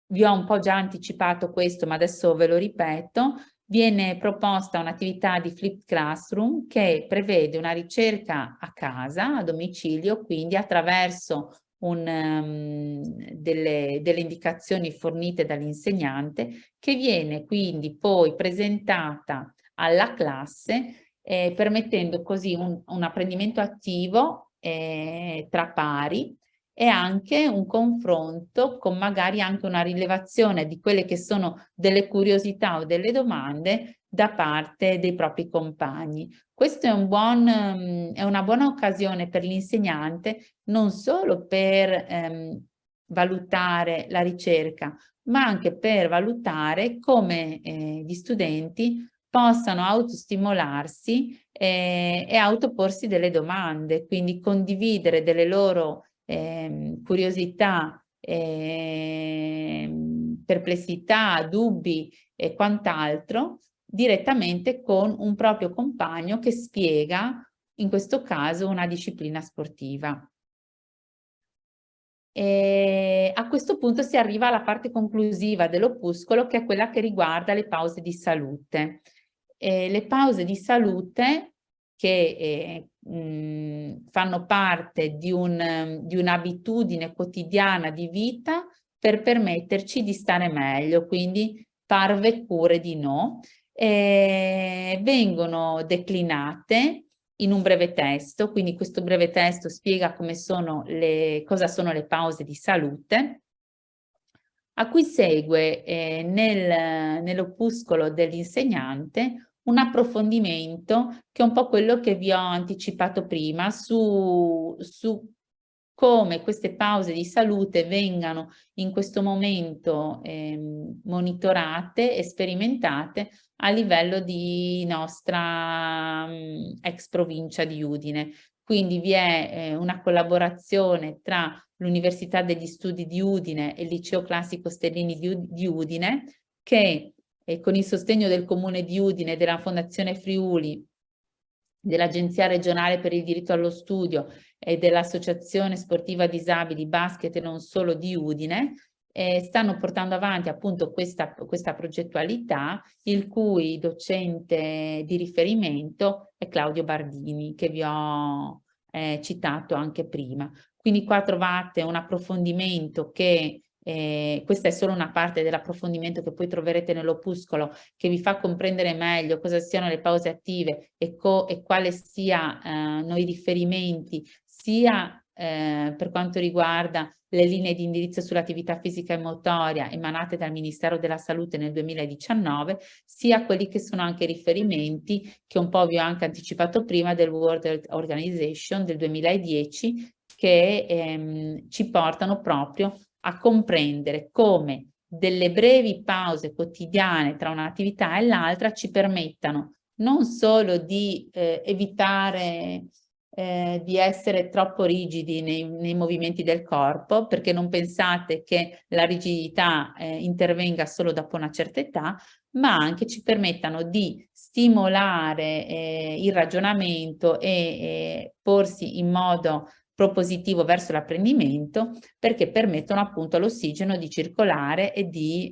vi ho un po' già anticipato questo, ma adesso ve lo ripeto, viene proposta un'attività di flipped classroom che prevede una ricerca a casa, a domicilio, quindi attraverso delle indicazioni fornite dall'insegnante, che viene quindi poi presentata alla classe, permettendo così un apprendimento attivo tra pari e anche un confronto con magari anche una rilevazione di quelle che sono delle curiosità o delle domande da parte dei propri compagni. Questo è una buona occasione per l'insegnante non solo per valutare la ricerca, ma anche per valutare come gli studenti possano autostimolarsi e autoporsi delle domande, quindi condividere delle loro curiosità, perplessità, dubbi e quant'altro direttamente con un proprio compagno che spiega, in questo caso, una disciplina sportiva. E a questo punto si arriva alla parte conclusiva dell'opuscolo, che è quella che riguarda le pause di salute. Le pause di salute che fanno parte di un'abitudine quotidiana di vita per permetterci di stare meglio, quindi parve cure di no, vengono declinate in un breve testo, quindi questo breve testo spiega cosa sono le pause di salute, a cui segue nell'opuscolo dell'insegnante un approfondimento che è un po' quello che vi ho anticipato prima su come queste pause di salute vengano in questo momento monitorate e sperimentate a livello di nostra ex provincia di Udine. Quindi vi è una collaborazione tra l'Università degli Studi di Udine e il Liceo Classico Stellini di Udine, che con il sostegno del Comune di Udine, della Fondazione Friuli, dell'Agenzia regionale per il diritto allo studio e dell'Associazione Sportiva Disabili Basket e non solo di Udine, stanno portando avanti appunto questa progettualità, il cui docente di riferimento è Claudio Bardini, che vi ho citato anche prima. Quindi qua trovate un approfondimento che questa è solo una parte dell'approfondimento che poi troverete nell'opuscolo, che vi fa comprendere meglio cosa siano le pause attive e quale siano i riferimenti sia per quanto riguarda le linee di indirizzo sull'attività fisica e motoria emanate dal Ministero della Salute nel 2019, sia quelli che sono anche riferimenti che un po' vi ho anche anticipato prima del World Health Organization del 2010, che ci portano proprio a comprendere come delle brevi pause quotidiane tra un'attività e l'altra ci permettano non solo di evitare di essere troppo rigidi nei movimenti del corpo, perché non pensate che la rigidità intervenga solo dopo una certa età, ma anche ci permettano di stimolare il ragionamento e porsi in modo propositivo verso l'apprendimento, perché permettono appunto all'ossigeno di circolare e di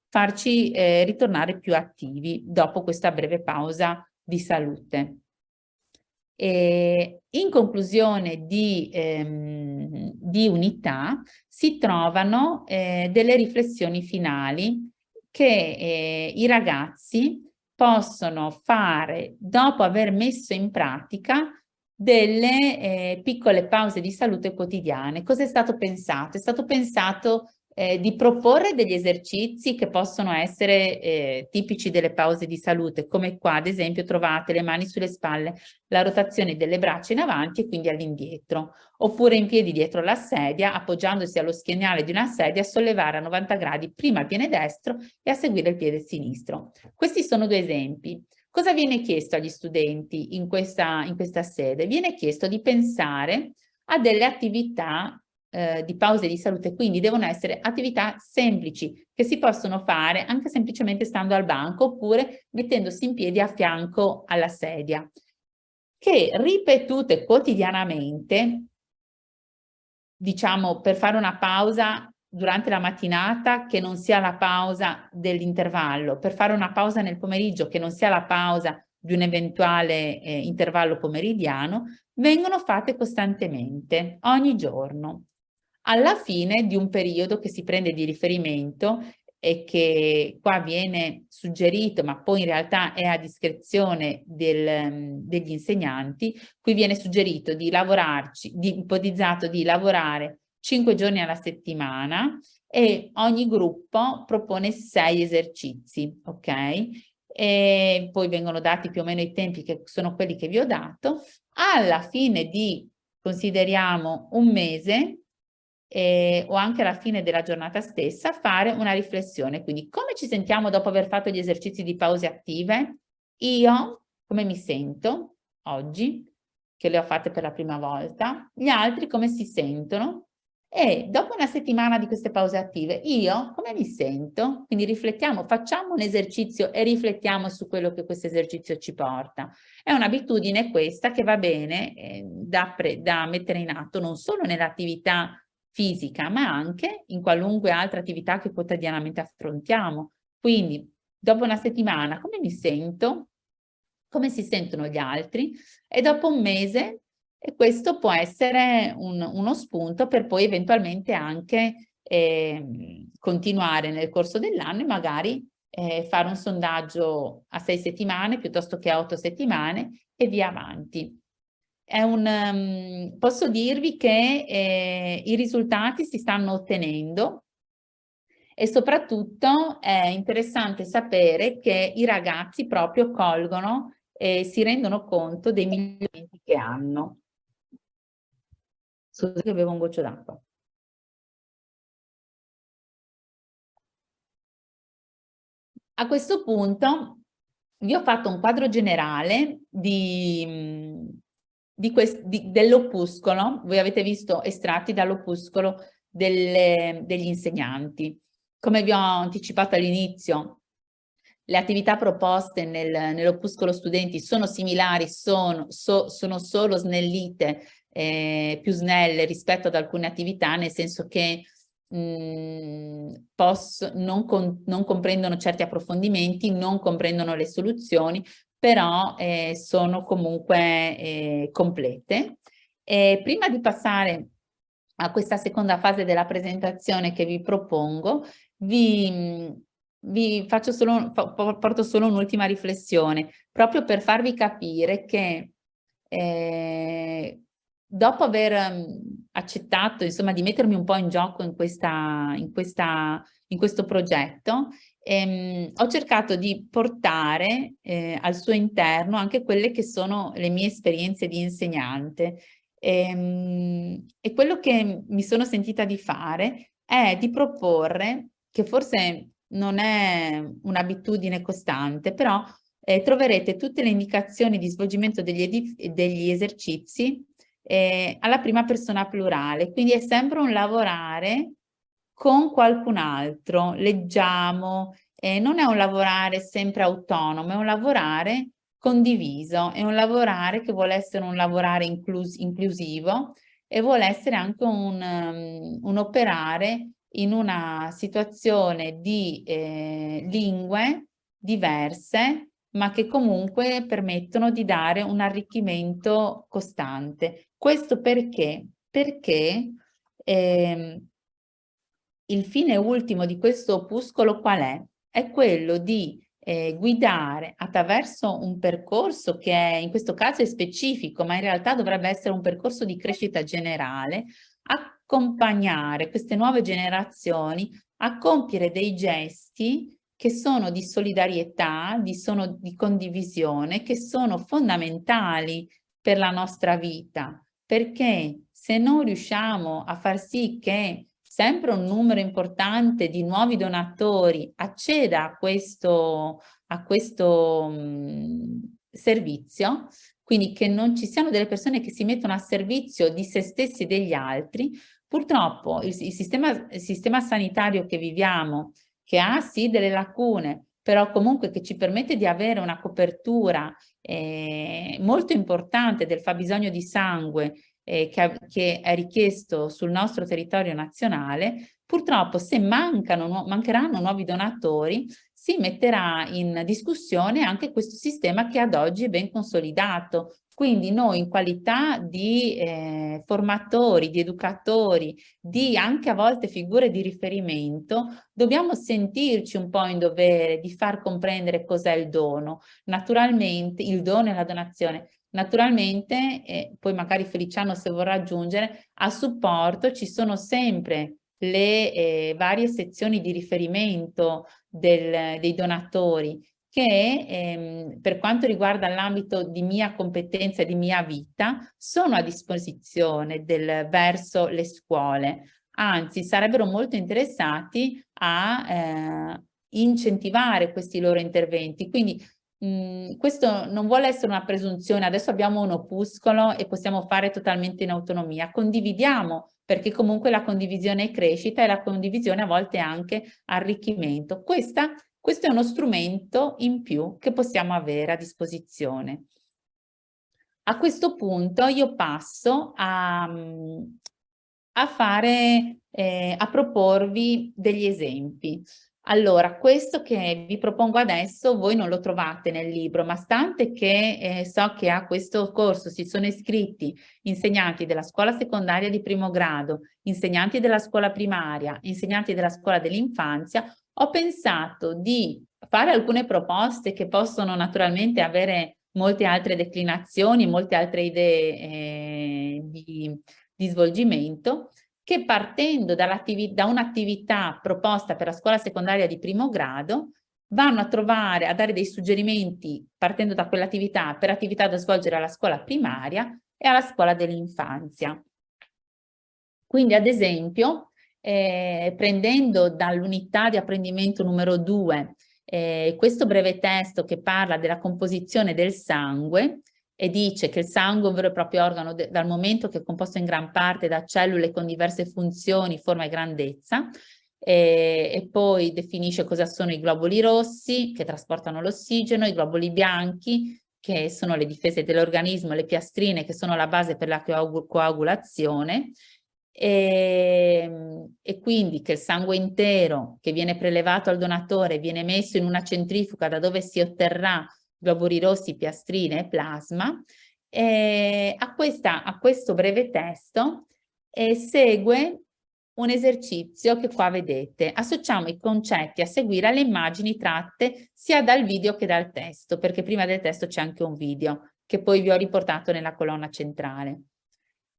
farci ritornare più attivi dopo questa breve pausa di salute. In conclusione di unità si trovano delle riflessioni finali che i ragazzi possono fare dopo aver messo in pratica delle piccole pause di salute quotidiane. Cosa è stato pensato? È stato pensato di proporre degli esercizi che possono essere tipici delle pause di salute, come qua ad esempio trovate le mani sulle spalle, la rotazione delle braccia in avanti e quindi all'indietro, oppure in piedi dietro la sedia, appoggiandosi allo schienale di una sedia, a sollevare a 90 gradi prima il piede destro e a seguire il piede sinistro. Questi sono due esempi. Cosa viene chiesto agli studenti in questa sede? Viene chiesto di pensare a delle attività di pause di salute, quindi devono essere attività semplici che si possono fare anche semplicemente stando al banco oppure mettendosi in piedi a fianco alla sedia, che ripetute quotidianamente, diciamo per fare una pausa durante la mattinata che non sia la pausa dell'intervallo, per fare una pausa nel pomeriggio che non sia la pausa di un eventuale intervallo pomeridiano, vengono fatte costantemente, ogni giorno. Alla fine di un periodo che si prende di riferimento e che qua viene suggerito, ma poi in realtà è a discrezione degli insegnanti, qui viene suggerito di lavorarci, ipotizzato di lavorare 5 giorni alla settimana e ogni gruppo propone 6 esercizi, ok? E poi vengono dati più o meno i tempi che sono quelli che vi ho dato. Alla fine di, consideriamo, un mese, o anche alla fine della giornata stessa, fare una riflessione. Quindi come ci sentiamo dopo aver fatto gli esercizi di pause attive? Io come mi sento oggi, che le ho fatte per la prima volta, gli altri come si sentono, e dopo una settimana di queste pause attive, io come mi sento? Quindi riflettiamo, facciamo un esercizio e riflettiamo su quello che questo esercizio ci porta. È un'abitudine questa che va bene da mettere in atto non solo nell'attività fisica, ma anche in qualunque altra attività che quotidianamente affrontiamo. Quindi, dopo una settimana, come mi sento? Come si sentono gli altri? E dopo un mese, e questo può essere uno spunto per poi eventualmente anche continuare nel corso dell'anno e magari fare un sondaggio a 6 settimane piuttosto che a 8 settimane e via avanti. Posso dirvi che i risultati si stanno ottenendo e soprattutto è interessante sapere che i ragazzi proprio colgono e si rendono conto dei miglioramenti che hanno. Scusate che bevo un goccio d'acqua. A questo punto vi ho fatto un quadro generale dell'opuscolo. Voi avete visto estratti dall'opuscolo degli insegnanti. Come vi ho anticipato all'inizio, le attività proposte nell'opuscolo studenti sono similari, sono solo snellite, più snelle rispetto ad alcune attività, nel senso che non comprendono certi approfondimenti, non comprendono le soluzioni, però sono comunque complete. Prima di passare a questa seconda fase della presentazione che vi propongo, porto solo un'ultima riflessione, proprio per farvi capire che dopo aver accettato, insomma, di mettermi un po' in gioco in questo progetto, ho cercato di portare al suo interno anche quelle che sono le mie esperienze di insegnante. E quello che mi sono sentita di fare è di proporre, che forse non è un'abitudine costante, però troverete tutte le indicazioni di svolgimento degli esercizi alla prima persona plurale, quindi è sempre un lavorare con qualcun altro, leggiamo, non è un lavorare sempre autonomo, è un lavorare condiviso, è un lavorare che vuole essere un lavorare inclusivo e vuole essere anche un operare in una situazione di lingue diverse, ma che comunque permettono di dare un arricchimento costante. Questo perché? Perché il fine ultimo di questo opuscolo qual è? È quello di guidare attraverso un percorso che in questo caso è specifico, ma in realtà dovrebbe essere un percorso di crescita generale, accompagnare queste nuove generazioni a compiere dei gesti che sono di solidarietà, di condivisione, che sono fondamentali per la nostra vita, perché se non riusciamo a far sì che sempre un numero importante di nuovi donatori acceda a questo servizio, quindi che non ci siano delle persone che si mettono a servizio di se stessi e degli altri, purtroppo il sistema sanitario che viviamo, che ha sì delle lacune, però comunque che ci permette di avere una copertura molto importante del fabbisogno di sangue che è richiesto sul nostro territorio nazionale, purtroppo se mancheranno nuovi donatori, si metterà in discussione anche questo sistema che ad oggi è ben consolidato. Quindi noi in qualità di formatori, di educatori, di anche a volte figure di riferimento, dobbiamo sentirci un po' in dovere di far comprendere cos'è il dono. Naturalmente il dono e la donazione. Naturalmente, poi magari Feliciano se vorrà aggiungere, a supporto ci sono sempre le varie sezioni di riferimento dei donatori che per quanto riguarda l'ambito di mia competenza e di mia vita sono a disposizione verso le scuole. anzi sarebbero molto interessati a incentivare questi loro interventi. Quindi questo non vuole essere una presunzione, adesso abbiamo un opuscolo e possiamo fare totalmente in autonomia, condividiamo, perché comunque la condivisione è crescita e la condivisione a volte è anche arricchimento. Questo è uno strumento in più che possiamo avere a disposizione. A questo punto io passo a proporvi degli esempi. Allora, questo che vi propongo adesso voi non lo trovate nel libro, ma stante che so che a questo corso si sono iscritti insegnanti della scuola secondaria di primo grado, insegnanti della scuola primaria, insegnanti della scuola dell'infanzia, ho pensato di fare alcune proposte che possono naturalmente avere molte altre declinazioni, molte altre idee di svolgimento, che partendo da un'attività proposta per la scuola secondaria di primo grado vanno a dare dei suggerimenti partendo da quell'attività per attività da svolgere alla scuola primaria e alla scuola dell'infanzia. Quindi ad esempio, prendendo dall'unità di apprendimento numero 2 questo breve testo che parla della composizione del sangue, e dice che il sangue è un vero e proprio organo dal momento che è composto in gran parte da cellule con diverse funzioni, forma e grandezza, e poi definisce cosa sono i globuli rossi che trasportano l'ossigeno, i globuli bianchi che sono le difese dell'organismo, le piastrine che sono la base per la coagulazione, e quindi che il sangue intero che viene prelevato al donatore viene messo in una centrifuga da dove si otterrà globuli rossi, piastrine e plasma. A questo breve testo segue un esercizio che qua vedete. Associamo i concetti a seguire alle immagini tratte sia dal video che dal testo, perché prima del testo c'è anche un video che poi vi ho riportato nella colonna centrale.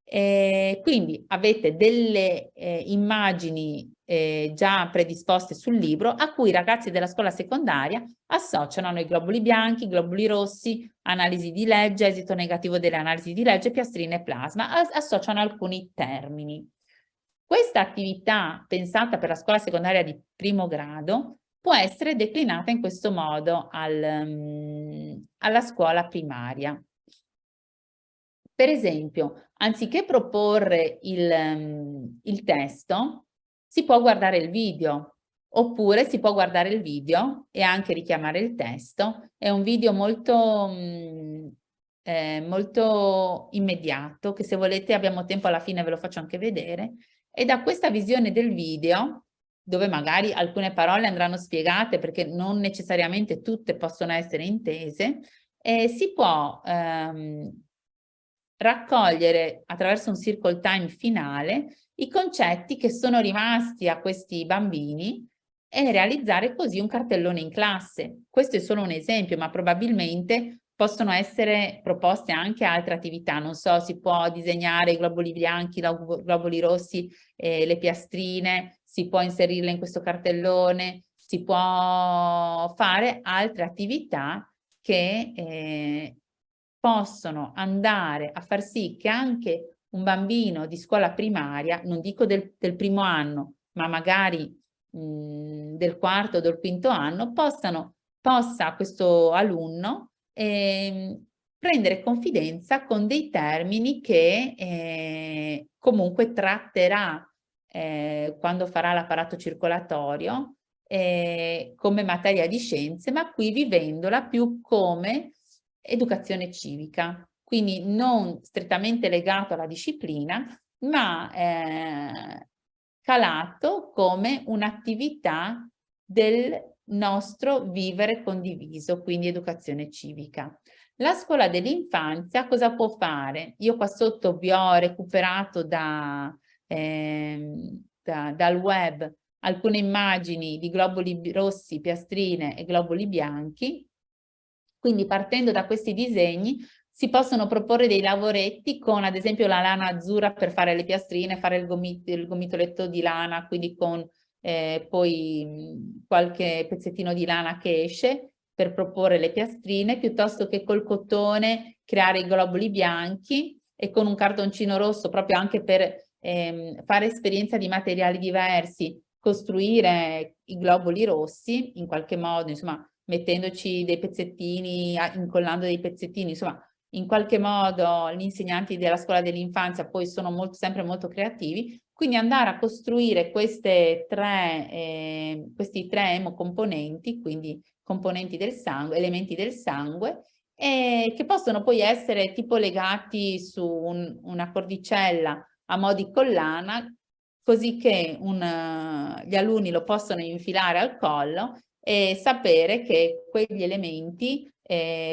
Quindi avete delle immagini già predisposte sul libro a cui i ragazzi della scuola secondaria associano i globuli bianchi, globuli rossi, analisi di legge, esito negativo delle analisi di legge, piastrine e plasma, associano alcuni termini. Questa attività pensata per la scuola secondaria di primo grado può essere declinata in questo modo alla scuola primaria. Per esempio, anziché proporre il testo, si può guardare il video, oppure si può guardare il video e anche richiamare il testo. È un video molto immediato, che se volete abbiamo tempo alla fine ve lo faccio anche vedere. E da questa visione del video, dove magari alcune parole andranno spiegate perché non necessariamente tutte possono essere intese, si può raccogliere attraverso un circle time finale i concetti che sono rimasti a questi bambini e realizzare così un cartellone in classe. Questo è solo un esempio, ma probabilmente possono essere proposte anche altre attività. Non so, si può disegnare i globuli bianchi, i globuli rossi, le piastrine, si può inserirle in questo cartellone, si può fare altre attività che possono andare a far sì che anche un bambino di scuola primaria, non dico del primo anno, ma magari del quarto o del quinto anno, possa questo alunno prendere confidenza con dei termini che comunque tratterà quando farà l'apparato circolatorio come materia di scienze, ma qui vivendola più come educazione civica, quindi non strettamente legato alla disciplina, ma calato come un'attività del nostro vivere condiviso, quindi educazione civica. La scuola dell'infanzia cosa può fare? Io qua sotto vi ho recuperato dal web alcune immagini di globuli rossi, piastrine e globuli bianchi. Quindi partendo da questi disegni si possono proporre dei lavoretti con ad esempio la lana azzurra per fare le piastrine, fare il gomitoletto di lana, quindi con poi qualche pezzettino di lana che esce per proporre le piastrine, piuttosto che col cotone creare i globuli bianchi e con un cartoncino rosso proprio anche per fare esperienza di materiali diversi, costruire i globuli rossi in qualche modo, insomma, mettendoci dei pezzettini, incollando dei pezzettini, insomma, in qualche modo gli insegnanti della scuola dell'infanzia poi sono sempre molto creativi, quindi andare a costruire questi tre emocomponenti, quindi componenti del sangue, elementi del sangue, che possono poi essere tipo legati su una cordicella a mo' di collana, così che gli alunni lo possono infilare al collo e sapere che quegli elementi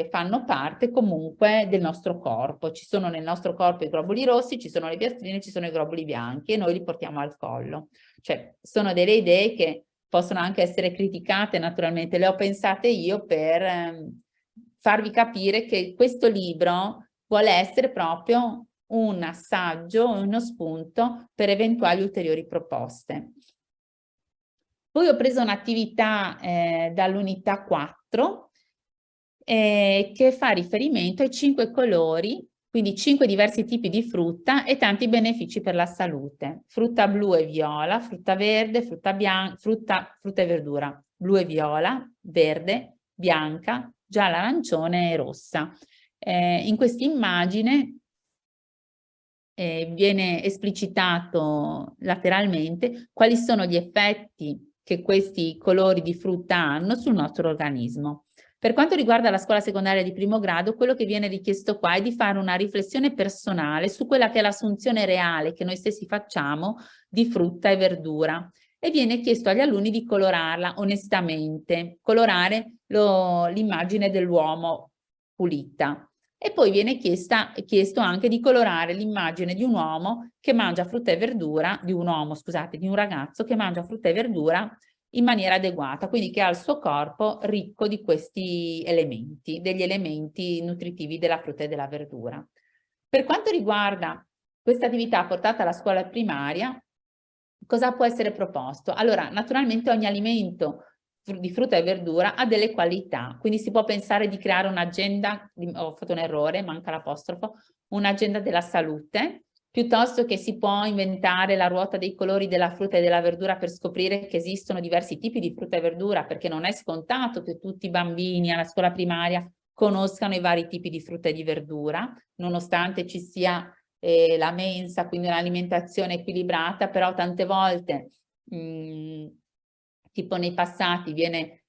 fanno parte comunque del nostro corpo. Ci sono nel nostro corpo i globuli rossi, ci sono le piastrine, ci sono i globuli bianchi e noi li portiamo al collo. Cioè, sono delle idee che possono anche essere criticate, naturalmente, le ho pensate io per farvi capire che questo libro vuole essere proprio un assaggio, uno spunto per eventuali ulteriori proposte. Poi ho preso un'attività dall'unità 4 che fa riferimento ai 5 colori, quindi 5 diversi tipi di frutta e tanti benefici per la salute. Frutta blu e viola, frutta verde, frutta bianca, frutta e verdura, blu e viola, verde, bianca, gialla, arancione e rossa. In questa immagine viene esplicitato lateralmente quali sono gli effetti che questi colori di frutta hanno sul nostro organismo. Per quanto riguarda la scuola secondaria di primo grado, quello che viene richiesto qua è di fare una riflessione personale su quella che è l'assunzione reale che noi stessi facciamo di frutta e verdura e viene chiesto agli alunni di colorarla onestamente, colorare l'immagine dell'uomo pulita. E poi viene chiesto anche di colorare l'immagine di un uomo che mangia frutta e verdura, di un ragazzo che mangia frutta e verdura in maniera adeguata, quindi che ha il suo corpo ricco di questi elementi, degli elementi nutritivi della frutta e della verdura. Per quanto riguarda questa attività portata alla scuola primaria, cosa può essere proposto? Allora, naturalmente ogni alimento di frutta e verdura ha delle qualità, quindi si può pensare di creare un'agenda, ho fatto un errore, manca l'apostrofo, un'agenda della salute, piuttosto che si può inventare la ruota dei colori della frutta e della verdura per scoprire che esistono diversi tipi di frutta e verdura, perché non è scontato che tutti i bambini alla scuola primaria conoscano i vari tipi di frutta e di verdura, nonostante ci sia la mensa, quindi un'alimentazione equilibrata, però tante volte tipo nei passati viene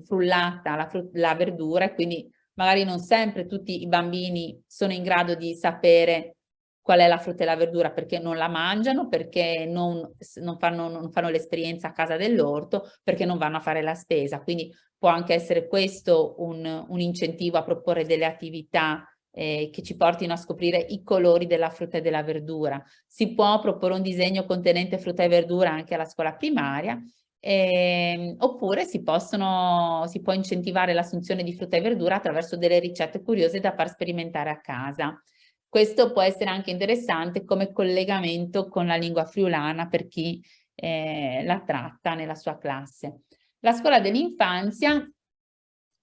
frullata la verdura e quindi magari non sempre tutti i bambini sono in grado di sapere qual è la frutta e la verdura perché non la mangiano, perché non fanno l'esperienza a casa dell'orto, perché non vanno a fare la spesa. Quindi può anche essere questo un incentivo a proporre delle attività che ci portino a scoprire i colori della frutta e della verdura. Si può proporre un disegno contenente frutta e verdura anche alla scuola primaria, oppure si può incentivare l'assunzione di frutta e verdura attraverso delle ricette curiose da far sperimentare a casa. Questo può essere anche interessante come collegamento con la lingua friulana per chi la tratta nella sua classe. La scuola dell'infanzia,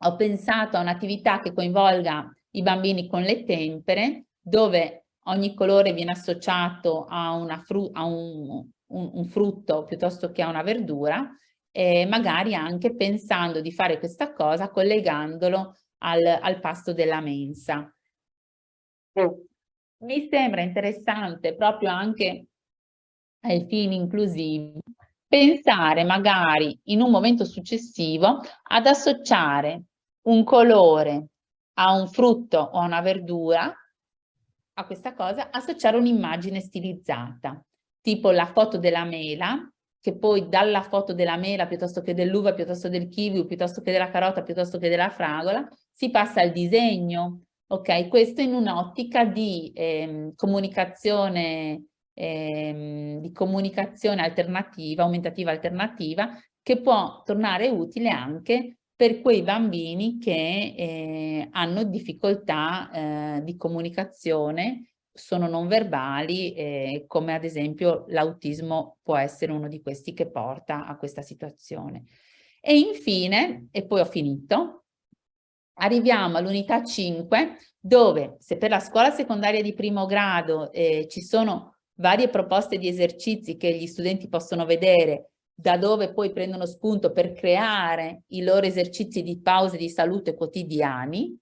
ho pensato a un'attività che coinvolga i bambini con le tempere, dove ogni colore viene associato a un frutto piuttosto che a una verdura, magari anche pensando di fare questa cosa collegandolo al pasto della mensa. Mi sembra interessante proprio anche ai fini inclusivi pensare magari in un momento successivo ad associare un colore a un frutto o a una verdura, a questa cosa, associare un'immagine stilizzata, tipo la foto della mela, che poi dalla foto della mela, piuttosto che dell'uva, piuttosto del kiwi, piuttosto che della carota, piuttosto che della fragola, si passa al disegno, ok? Questo in un'ottica di comunicazione alternativa, aumentativa alternativa, che può tornare utile anche per quei bambini che hanno difficoltà di comunicazione, sono non verbali, come ad esempio l'autismo può essere uno di questi che porta a questa situazione. E infine, e poi ho finito, arriviamo all'unità 5, dove se per la scuola secondaria di primo grado ci sono varie proposte di esercizi che gli studenti possono vedere, da dove poi prendono spunto per creare i loro esercizi di pause di salute quotidiani.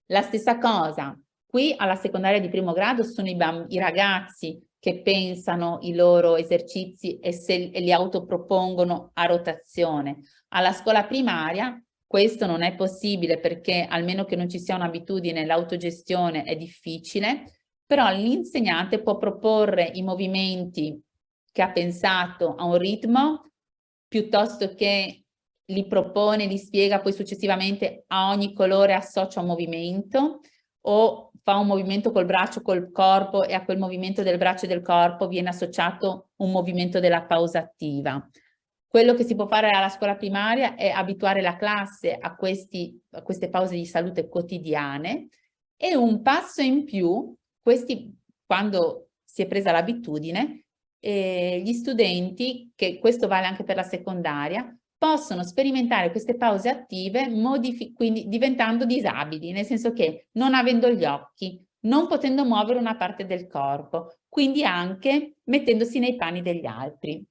La stessa cosa, qui alla secondaria di primo grado sono i ragazzi che pensano i loro esercizi e li autopropongono a rotazione. Alla scuola primaria questo non è possibile perché, almeno che non ci sia un'abitudine, l'autogestione è difficile, però l'insegnante può proporre i movimenti che ha pensato a un ritmo, piuttosto che li propone, li spiega, poi successivamente a ogni colore associa un movimento, o fa un movimento col braccio, col corpo, e a quel movimento del braccio e del corpo viene associato un movimento della pausa attiva. Quello che si può fare alla scuola primaria è abituare la classe a queste pause di salute quotidiane, e un passo in più, quando si è presa l'abitudine, gli studenti, che questo vale anche per la secondaria, possono sperimentare queste pause attive quindi diventando disabili, nel senso che non avendo gli occhi, non potendo muovere una parte del corpo, quindi anche mettendosi nei panni degli altri.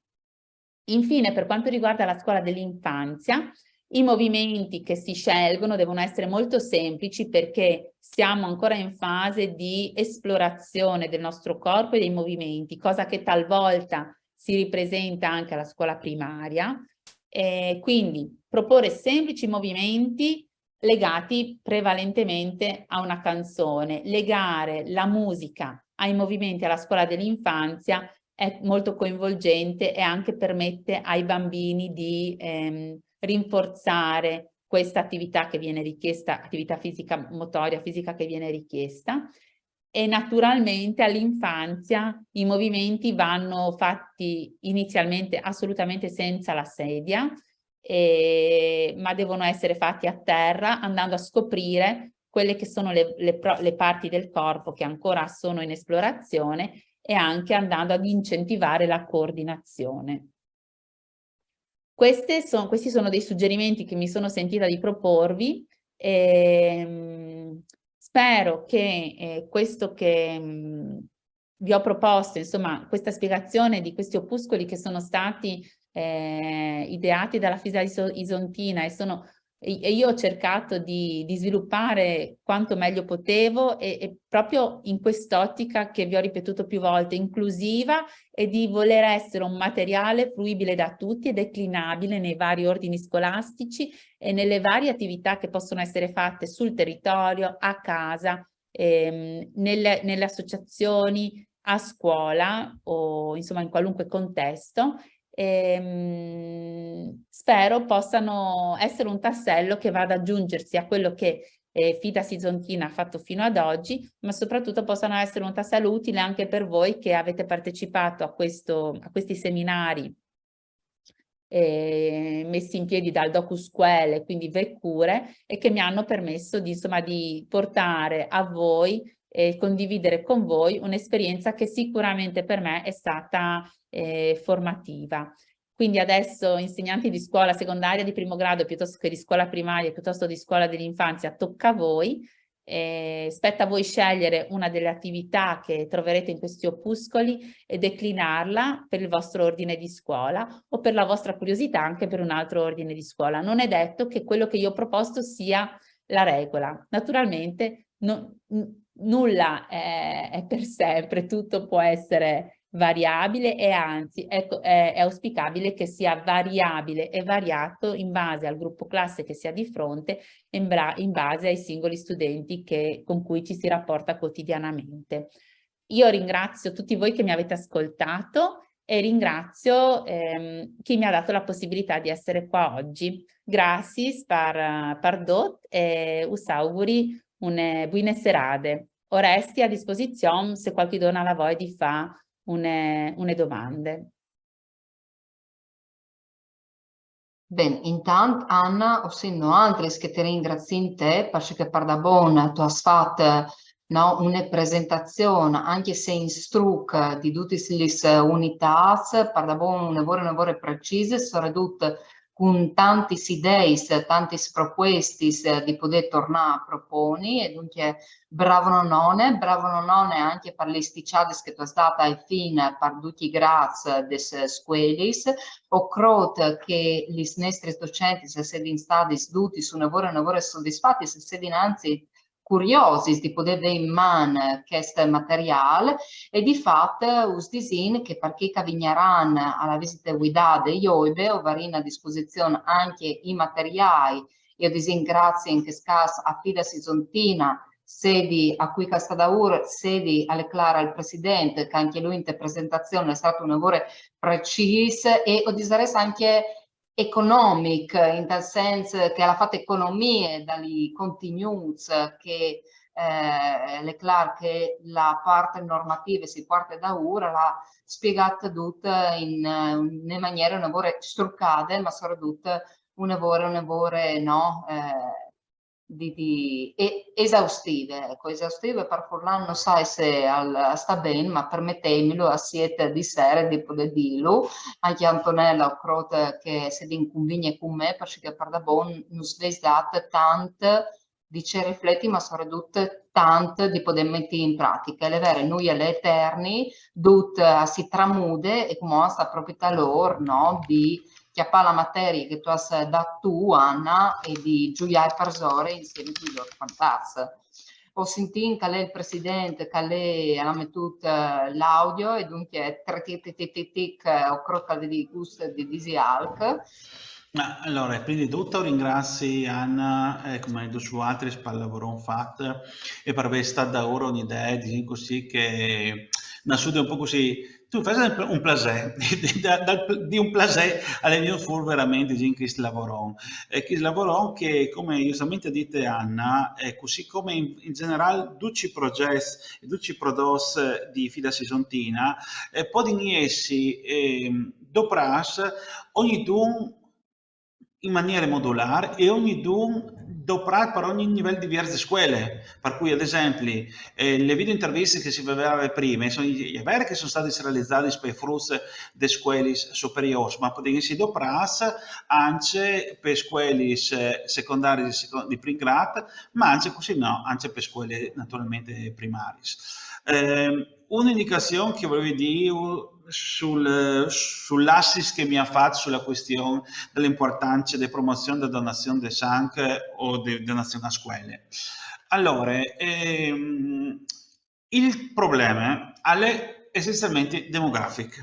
Infine, per quanto riguarda la scuola dell'infanzia, i movimenti che si scelgono devono essere molto semplici, perché siamo ancora in fase di esplorazione del nostro corpo e dei movimenti, cosa che talvolta si ripresenta anche alla scuola primaria. Quindi proporre semplici movimenti legati prevalentemente a una canzone, legare la musica ai movimenti alla scuola dell'infanzia è molto coinvolgente e anche permette ai bambini di rinforzare questa attività che viene richiesta, attività fisica, motoria, fisica che viene richiesta. E naturalmente all'infanzia i movimenti vanno fatti inizialmente assolutamente senza la sedia, ma devono essere fatti a terra, andando a scoprire quelle che sono le parti del corpo che ancora sono in esplorazione, e anche andando ad incentivare la coordinazione. Questi sono dei suggerimenti che mi sono sentita di proporvi. Spero che questo che vi ho proposto, insomma, questa spiegazione di questi opuscoli che sono stati ideati dalla Fisa Isontina e io ho cercato di sviluppare quanto meglio potevo, e proprio in quest'ottica che vi ho ripetuto più volte, inclusiva, e di voler essere un materiale fruibile da tutti e declinabile nei vari ordini scolastici e nelle varie attività che possono essere fatte sul territorio, a casa, nelle associazioni, a scuola o insomma in qualunque contesto. Spero possano essere un tassello che vada ad aggiungersi a quello che Fidas Isontina ha fatto fino ad oggi, ma soprattutto possano essere un tassello utile anche per voi che avete partecipato a questi seminari messi in piedi dal DocuSquel, quindi Vecure, e che mi hanno permesso di portare a voi e condividere con voi un'esperienza che sicuramente per me è stata formativa. Quindi adesso, insegnanti di scuola secondaria di primo grado piuttosto che di scuola primaria, piuttosto di scuola dell'infanzia, tocca a voi. Spetta a voi scegliere una delle attività che troverete in questi opuscoli e declinarla per il vostro ordine di scuola, o per la vostra curiosità anche per un altro ordine di scuola. Non è detto che quello che io ho proposto sia la regola. Naturalmente nulla è per sempre, tutto può essere variabile, e anzi è auspicabile che sia variabile e variato in base al gruppo classe che si ha di fronte, in base ai singoli studenti con cui ci si rapporta quotidianamente. Io ringrazio tutti voi che mi avete ascoltato e ringrazio chi mi ha dato la possibilità di essere qua oggi. Grazie pardot e us auguri buone serate. Ora resti a disposizione se qualcuno ha la voglia di fare une domande. Ben, intanto Anna, ho sentito altri che ti ringrazio te perché per da buona tu hai fatto una presentazione, anche se in struc di tutte le unità, per da buona, una buona precisa, soprattutto con tanti idee, tanti proposti di poter tornare a proponi, e dunque bravo nonone anche per le sticciate che tu hai dato ai fine per tutti grazie des scuolis, o crot che gli nostri docenti se sedin stati tutti su lavoro soddisfatti, se sedin anzi curiosi di poter avere in mano questo materiale, e di fatto us disin che per chi vigneran alla visita guidata ioibe o varin a disposizione anche i materiali. Io disin grazie in che scas a Fida Sisontina, sedi a cui Castadaur, sedi alle Clara il presidente, che anche lui in te presentazione è stato un lavoro preciso, e o disares anche economic, in tal senso che ha fatto economie dagli contenuti che le Clark, che la parte normativa si parte da ora, l'ha spiegata tutta in maniera un lavoro struccate, ma soprattutto un lavoro no, esaustive. Ecco, esaustive per Furlan non sai se sta bene, ma permettemelo a siete di sera di poter dirlo, anche Antonella o Crote che si inconvigne con me, perché per da buon non si date tanto di rifletti, ma soprattutto tanto di poter mettere in pratica. Le vere, noi alle eterni, si tramude e come sta proprio a loro, no, di chiappare la materia che tu hai dato tu, Anna, e di giuliare per insieme con i loro fantasmi. Ho sentito che lei è il presidente, che lei ha messo l'audio, e dunque ho crottato di gusto di Disialc. Allora, prima di tutto ringrazio Anna, come hai detto su altri, per il lavoro fatto e per aver stato da ora un'idea di così che nasce un po' così. Tu fai un plaisir, di un plaisir alle mie fur veramente in questo lavoro. E questo lavoro che, come giustamente dite Anna, così come in generale tutti i progetti e tutti i prodotti di Fida Sisontina, possono essere dopras ogni dun in maniera modulare e ogni dun dovrà per ogni livello diverso di scuole, per cui ad esempio le video interviste che si vedevano prima è vero che sono state realizzate per frutti di scuole superiori, ma possono essere dovrate anche per scuole secondarie di primo grado, ma anche così no, anche per scuole naturalmente primarie. Un'indicazione che volevo dire sull'assist che mi ha fatto sulla questione dell'importanza della promozione della donazione di sangue o di donazione a scuole. Allora, il problema è essenzialmente demografico.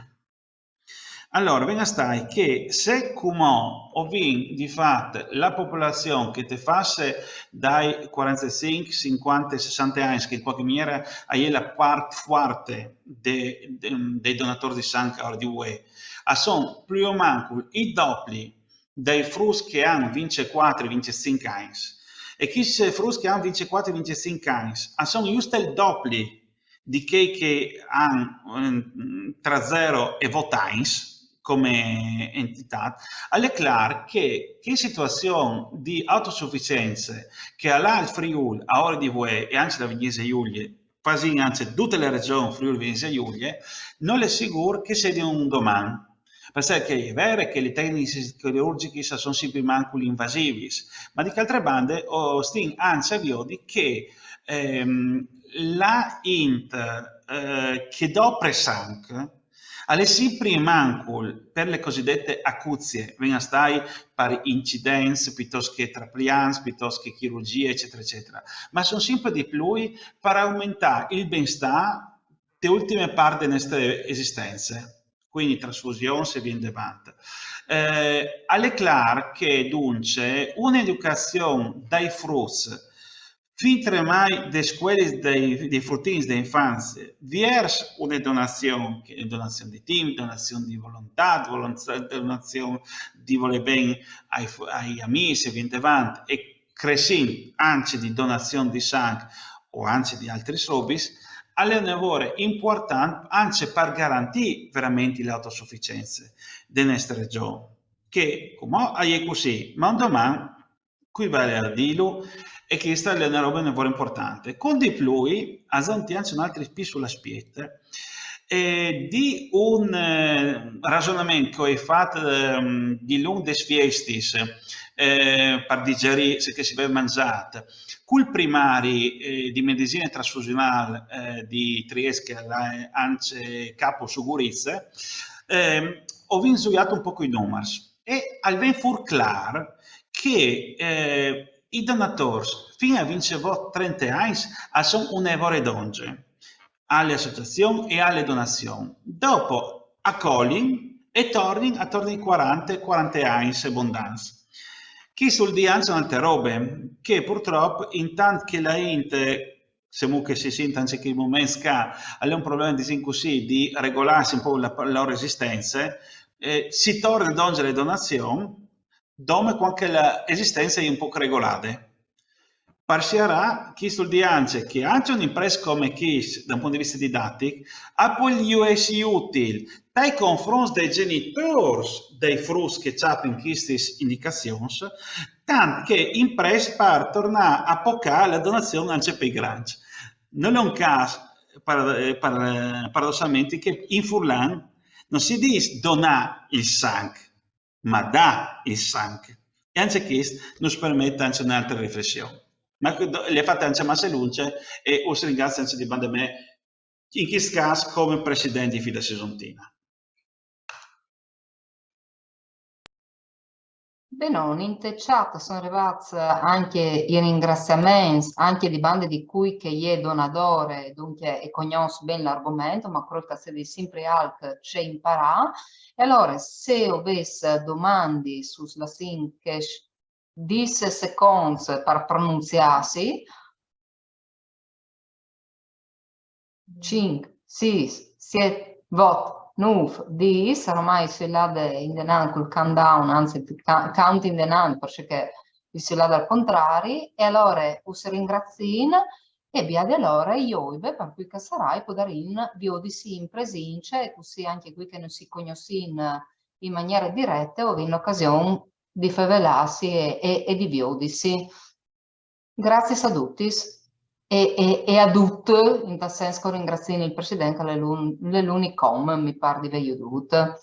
Allora, venga stai che se come ho vinto di fatto la popolazione che ti fasse dai 45, 50, 60 anni, che in qualche maniera è la parte forte dei donatori di sangue di UE, sono più o meno i doppi dei frutti che hanno 24, 25 anni. E questi frutti che hanno 24, 25 anni sono giusto il doppio di che hanno tra 0 e 20 anni come entità, è chiaro che in situazione di autosufficienza che ha il Friuli, a ora di UE e anche la Venezia Giulia, quasi anche tutte le regioni Friuli Venezia Giulia, non è sicuro che sia di un domani. Perché è vero che le tecniche chirurgiche sono sempre manculi invasivi, ma di altre bande sting anzi avviati che la int che dopo sangue alle sempre mancul per le cosiddette acuzie, vengono stai per incidenze piuttosto che traplianze, piuttosto che chirurgie, eccetera, eccetera, ma sono sempre di più per aumentare il benestare delle ultime parti delle nostre esistenze, quindi trasfusione se viene davanti. È chiaro che dunque un'educazione dai frutti finché mai le scuole dei fruttini dell'infanzia verso una donazione di team, donazione di volontà, donazione di voler bene ai amici, viene davanti, e crescendo anche di donazione di sangue o anche di altri servizi, è un lavoro importante anche per garantire veramente l'autosufficienza delle nostre regioni, che come è così, ma un domani qui vale a dirlo, e che questa è una roba importante. Con di più, a anche un altro piccolo aspetto, di un ragionamento che è fatto di lungo des fiestis per digerire se che si vede mangiato, col primari di medicina trasfusionale di Trieste che è anche capo su Gurizze, ho vinto un po' i numeri e al ben fur clar che i donatori fino a vincere 30 anni sono un evore donge alle associazioni e alle donazioni. Dopo accogli e torni a 40 anni in abbondanza. Chi sul dia sono altre robe che purtroppo intanto che la gente se che si sente anche che il momento che ha un problema di regolarsi un po' la loro esistenza, si torna ad oggi le donazioni dove anche l'esistenza è un po' regolata. Parcerà chi studiante che anche un'impresa come KISS da un punto di vista didattico ha poi gli US utili dai confronti dei genitori dei frus che hanno queste indicazioni, tanto che impresa per tornare a poca la donazione anche per i grandi. Non è un caso, paradossalmente, che in Furlan non si dice donare il sangue, ma dà il sangue. E anche questo ci permette anche un'altra riflessione. Ma le fate anche massa luce e os ringrazio anche di bande me in questo caso come presidente di Fida Sesontina. Bene, in chat sono arrivati anche i ringraziamenti, anche di bande di cui che è donatore, dunque e conosco bene l'argomento, ma quello che si sempre altro c'è imparare. E allora, se avesse domande sulla sin che 10 secondi per pronunziarsi, 5, 6, 7, 8, 9, 10, ormai si lade in denaro col countdown, anzi count in denaro perché si lade al contrario, e allora us ringrazino e via di allora io per cui che sarai podarin vi odissi in presenza e così anche qui che non si conoscono in maniera diretta o in occasione di fevelarsi e di viodisi. Grazie a tutti e a tutti, in tal senso ringrazio il Presidente, l'Unicom, mi pare di vedere tutto.